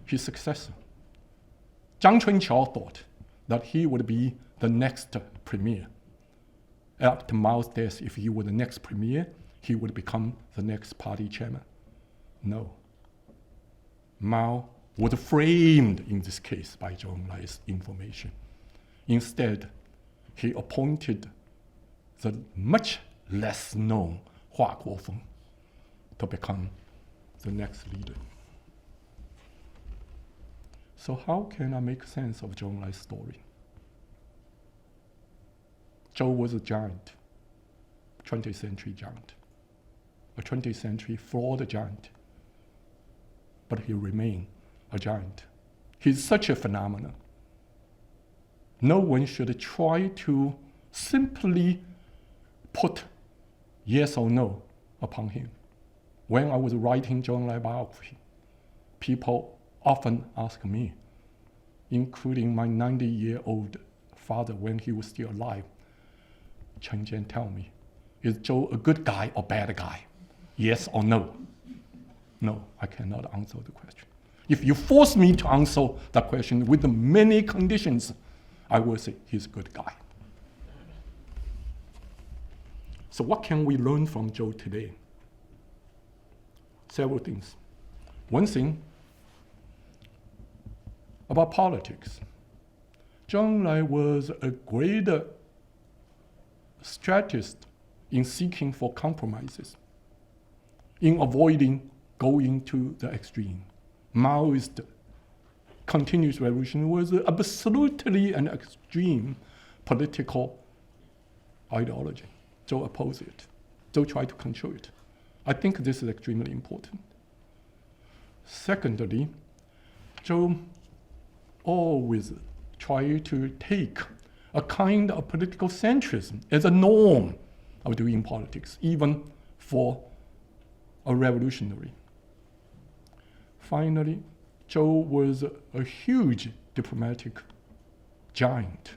his successor, Zhang Chunqiao thought that he would be the next premier. After Mao's death, if he were the next premier, he would become the next party chairman. No. Mao was framed in this case by Zhou Enlai's information. Instead, he appointed the much less known Hua Guofeng to become the next leader. So how can I make sense of Zhou Enlai's story? Zhou was a giant, 20th century giant, a 20th century flawed giant, but he remained a giant. He's such a phenomenon. No one should try to simply put yes or no upon him. When I was writing Zhou Enlai biography, people often ask me, including my 90-year-old father when he was still alive, Chen Jian, tell me, is Zhou a good guy or bad guy? Yes or no? No, I cannot answer the question. If you force me to answer that question with the many conditions, I will say he's a good guy. So what can we learn from Zhou today? Several things. One thing about politics. Zhou Enlai was a great strategist in seeking for compromises, in avoiding going to the extreme. Maoist continuous revolution was absolutely an extreme political ideology. Zhou opposed it. Zhou tried to control it. I think this is extremely important. Secondly, Zhou always tried to take a kind of political centrism as a norm of doing politics, even for a revolutionary. Finally, Zhou was a huge diplomatic giant.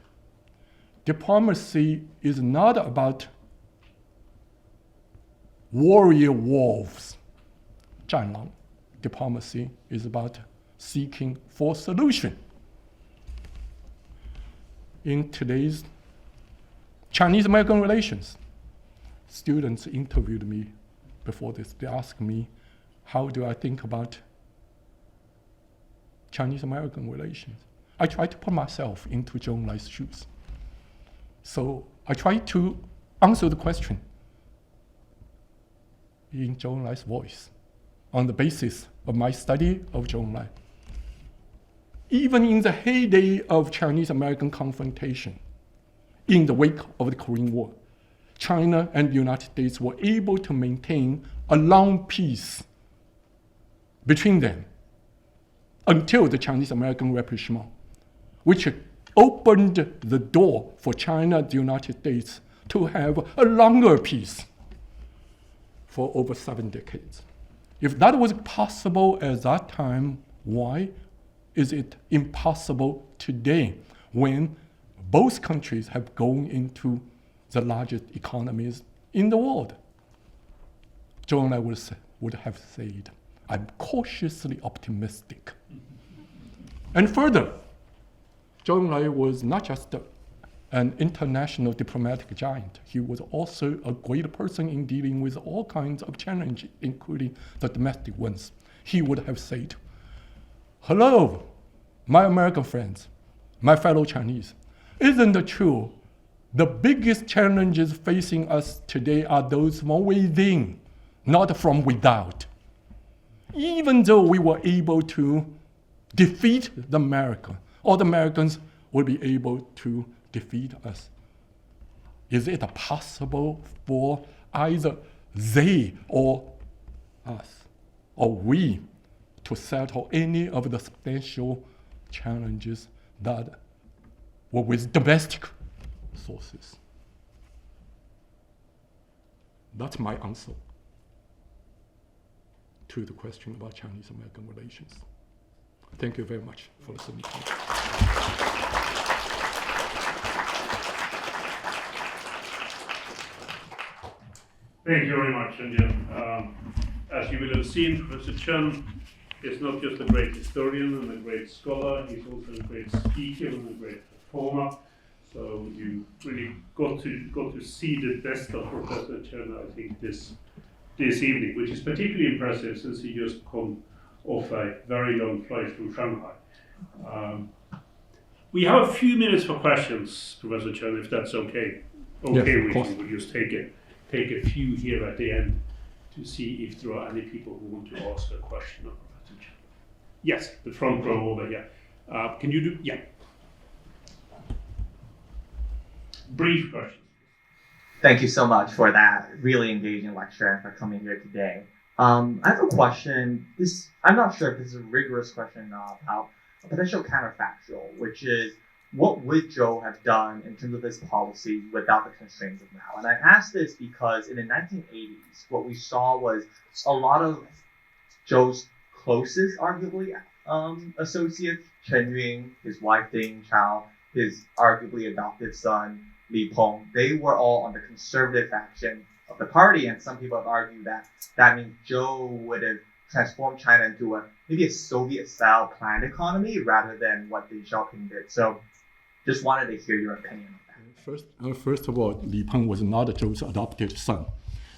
Diplomacy is not about warrior wolves, 战狼. Diplomacy is about seeking for solution. In today's Chinese-American relations, students interviewed me before this. They asked me, how do I think about Chinese-American relations? I try to put myself into Zhou Enlai's shoes. So I try to answer the question in Zhou Enlai's voice on the basis of my study of Zhou Enlai. Even in the heyday of Chinese-American confrontation, in the wake of the Korean War, China and the United States were able to maintain a long peace between them until the Chinese-American rapprochement, which opened the door for China and the United States to have a longer peace for over 7 decades. If that was possible at that time, why is it impossible today when both countries have gone into the largest economies in the world? Zhou Enlai would have said, I'm cautiously optimistic. And further, Zhou Enlai was not just an international diplomatic giant. He was also a great person in dealing with all kinds of challenges, including the domestic ones. He would have said, hello, my American friends, my fellow Chinese. Isn't it true? The biggest challenges facing us today are those from within, not from without. Even though we were able to defeat the Americans, all the Americans will be able to defeat us. Is it possible for either they or us or we to settle any of the special challenges that were with domestic sources? That's my answer to the question about Chinese-American relations. Thank you very much for listening. Thank you very much, Chen Jian. As you will have seen, Professor Chen is not just a great historian and a great scholar, he's also a great speaker and a great performer. So you really got to see the best of Professor Chen, I think, this evening, which is particularly impressive since he just come off a very long flight from Shanghai. We have a few minutes for questions, Professor Chen, if that's okay. Okay, yes, with you. We'll just take a few here at the end to see if there are any people who want to ask a question of Professor Chen. Yes, the front row over here. Can you do? Yeah. Brief questions. Thank you so much for that really engaging lecture and for coming here today. I have a question. I'm not sure if this is a rigorous question about a potential counterfactual, which is what would Zhou have done in terms of this policy without the constraints of Mao? And I ask this because in the 1980s, what we saw was a lot of Zhou's closest, arguably, associates, Chen Jian, his wife Ding Chao, his arguably adopted son, Li Peng, they were all on the conservative faction of the party, and some people have argued that that means Zhou would have transformed China into maybe a Soviet-style planned economy rather than what Deng Xiaoping did. So, just wanted to hear your opinion on that. First of all, Li Peng was not Zhou's adopted son.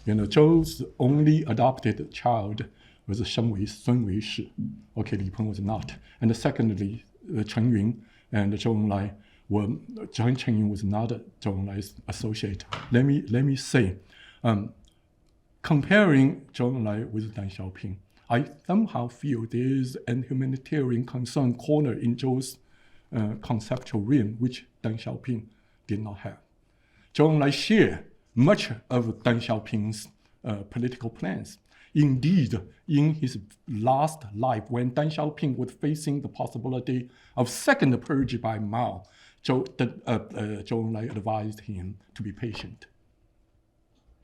Zhou's only adopted child was Sun Weishi. Okay, Li Peng was not. And secondly, Chen Yun and Zhou Enlai Chen Jian was not Zhou Enlai's associate. Let me say, comparing Zhou Enlai with Deng Xiaoping, I somehow feel there is an humanitarian concern corner in Zhou's conceptual realm, which Deng Xiaoping did not have. Zhou Enlai shared much of Deng Xiaoping's political plans. Indeed, in his last life, when Deng Xiaoping was facing the possibility of second purge by Mao, Zhou Enlai advised him to be patient.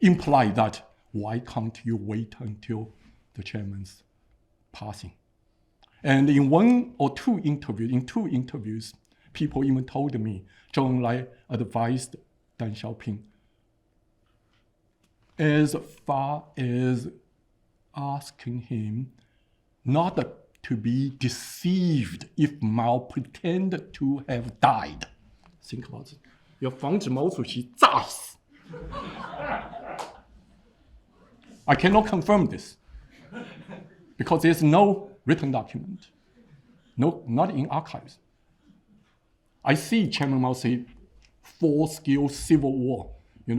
Implied that, why can't you wait until the chairman's passing? And in two interviews, people even told me Zhou Enlai advised Deng Xiaoping as far as asking him not to be deceived if Mao pretended to have died. Think about it. 要防止毛主席炸死. I cannot confirm this because there's no written document, not in archives. I see Chairman Mao say full-scale civil war,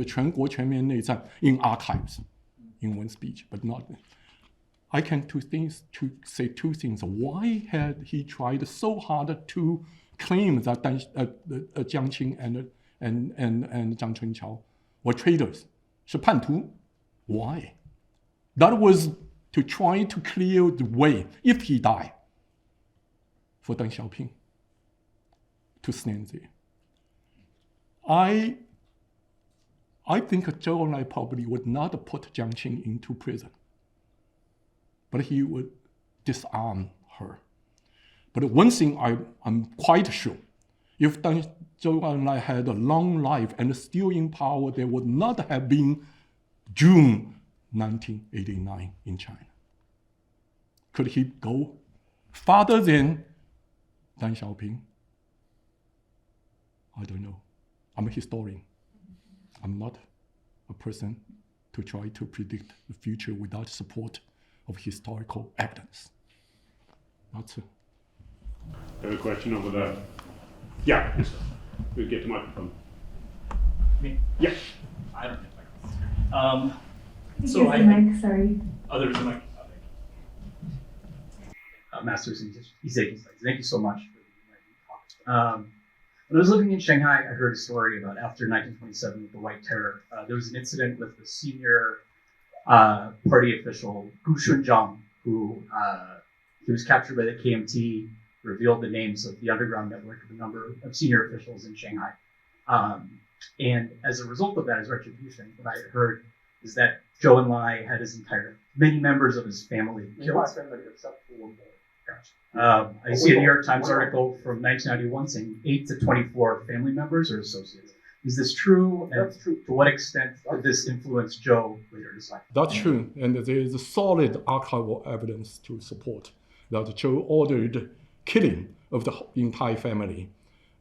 全国全面内战 in archives, in one speech, but not. I can say two things. Why had he tried so hard to claim that Jiang Qing and Zhang Chunqiao were traitors? 是叛徒. Why? That was to try to clear the way, if he died, for Deng Xiaoping to stand there. I think Zhou Enlai probably would not put Jiang Qing into prison, but he would disarm her. But one thing I'm quite sure, if Zhou Enlai had a long life and still in power, there would not have been June 1989 in China. Could he go farther than Deng Xiaoping? I don't know. I'm a historian. I'm not a person to try to predict the future without support of historical evidence. That's it. I have a question over there. Yeah, yes, sir. We'll get the microphone. Me? Yeah. I don't get microphones. So Here's I the mic, sorry. there's a mic. Masters in Ezekiel Studies. Thank you so much for the talk. When I was living in Shanghai, I heard a story about after 1927 with the White Terror. There was an incident with the senior party official, Gu Shunzhang, who he was captured by the KMT, revealed the names of the underground network of a number of senior officials in Shanghai. And as a result of that, as retribution, what I had heard is that Zhou Enlai had many members of his family killed. Except for one boy. I see a New York Times article from 1991 saying 8 to 24 family members or associates. Is this true? And That's true. to what extent did this influence Zhou later in his life? That's true, and there is solid archival evidence to support that Zhou ordered killing of the entire family.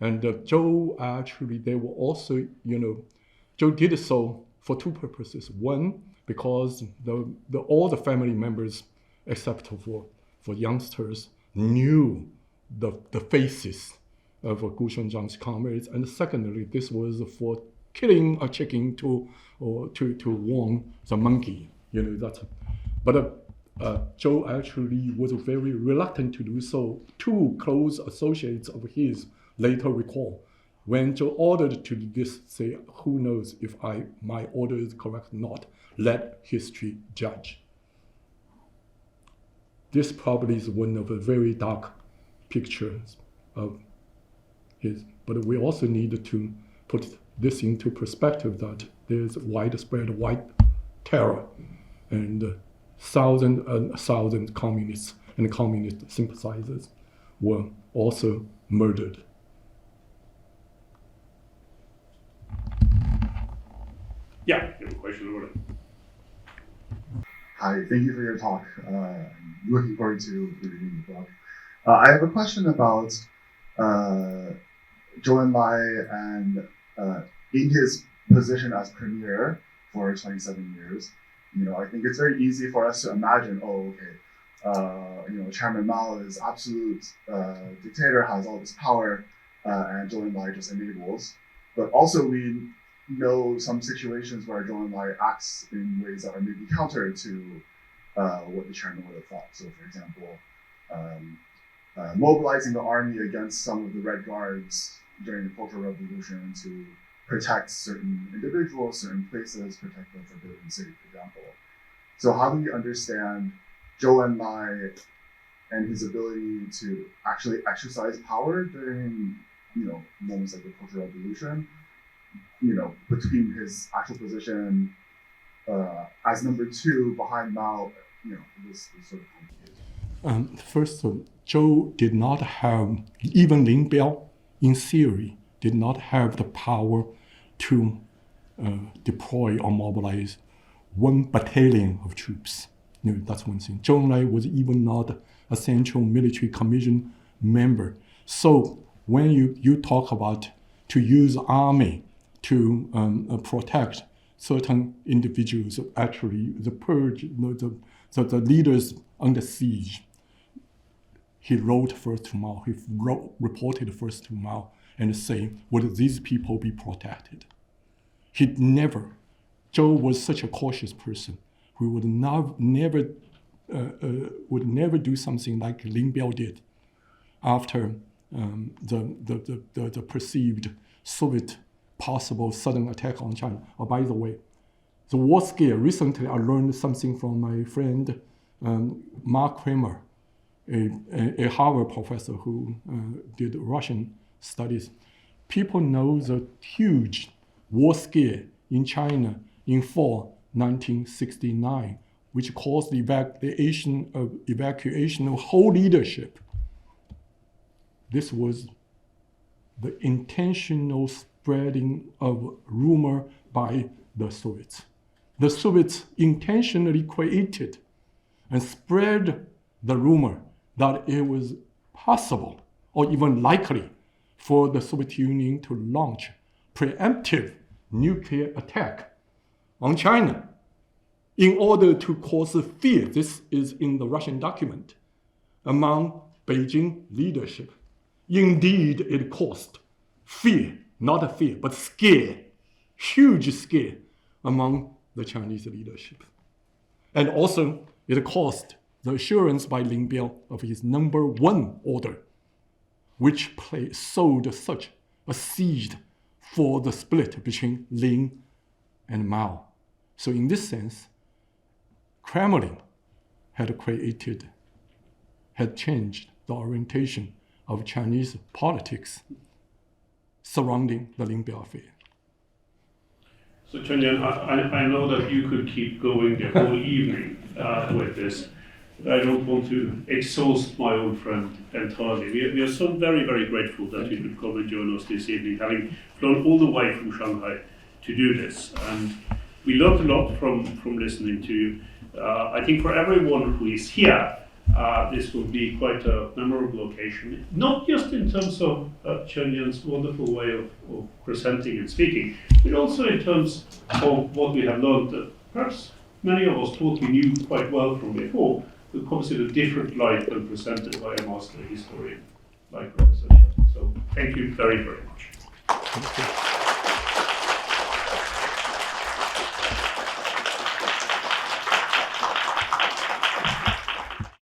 And Zhou actually, they were also, Zhou did so for two purposes. One, because all the family members, except for youngsters, knew the faces of Gu Shunzhang's comrades. And secondly, this was for killing a chicken to warn the monkey. But Zhou actually was very reluctant to do so. Two close associates of his later recall, when Zhou ordered to do this, say, who knows if my order is correct or not, let history judge. This probably is one of the very dark pictures of his, but we also need to put this into perspective that there's widespread white terror and thousands and thousands of communists and communist sympathizers were also murdered. Yeah, you have a question over there. Hi, thank you for your talk. Looking forward to reading the book. I have a question about Zhou Enlai and in his position as premier for 27 years. I think it's very easy for us to imagine, Chairman Mao is absolute dictator, has all this power, and Zhou Enlai just enables. But also we know some situations where Zhou Enlai acts in ways that are maybe counter to what the chairman would have thought. So, for example, mobilizing the army against some of the Red Guards during the Cultural Revolution to protect certain individuals, certain places, protect the Forbidden City, for example. So how do we understand Zhou Enlai and his ability to actually exercise power during, moments like the Cultural Revolution, between his actual position as number two behind Mao, this sort of complicated. First, Zhou did not have, even Lin Biao, in theory, did not have the power to deploy or mobilize 1 battalion of troops. That's one thing. Zhou Enlai was even not a Central Military Commission member. So when you talk about to use army to protect certain individuals, actually the purge, the leaders under siege, he wrote first to Mao, reported first to Mao and saying, would these people be protected? Zhou was such a cautious person who would never do something like Lin Biao did after the perceived Soviet possible sudden attack on China. Oh, by the way, the war scare, recently I learned something from my friend Mark Kramer, a Harvard professor who did Russian studies. People know the huge war scare in China in fall 1969, which caused the evacuation of whole leadership this was the intentional spreading of rumor by the Soviets. The Soviets intentionally created and spread the rumor that it was possible or even likely for the Soviet Union to launch preemptive nuclear attack on China in order to cause fear. This is in the Russian document among Beijing leadership. Indeed, it caused fear, not a fear, but scare, huge scare among the Chinese leadership. And also, it caused the assurance by Lin Biao of his #1 order, which sowed such a seed for the split between Lin and Mao. So in this sense, Kremlin had changed the orientation of Chinese politics surrounding the Lin Biao affair. So Chen Jian, I know that you could keep going the whole evening with this. I don't want to exhaust my old friend entirely. We are so very, very grateful that you could come and join us this evening, having flown all the way from Shanghai to do this. And we learned a lot from listening to you. I think for everyone who is here, this will be quite a memorable occasion, not just in terms of Chen Jian's wonderful way of presenting and speaking, but also in terms of what we have learned that perhaps many of us thought we knew quite well from before, but comes in a different light than presented by a master historian like Professor Chen. So thank you very, very much. Thank you.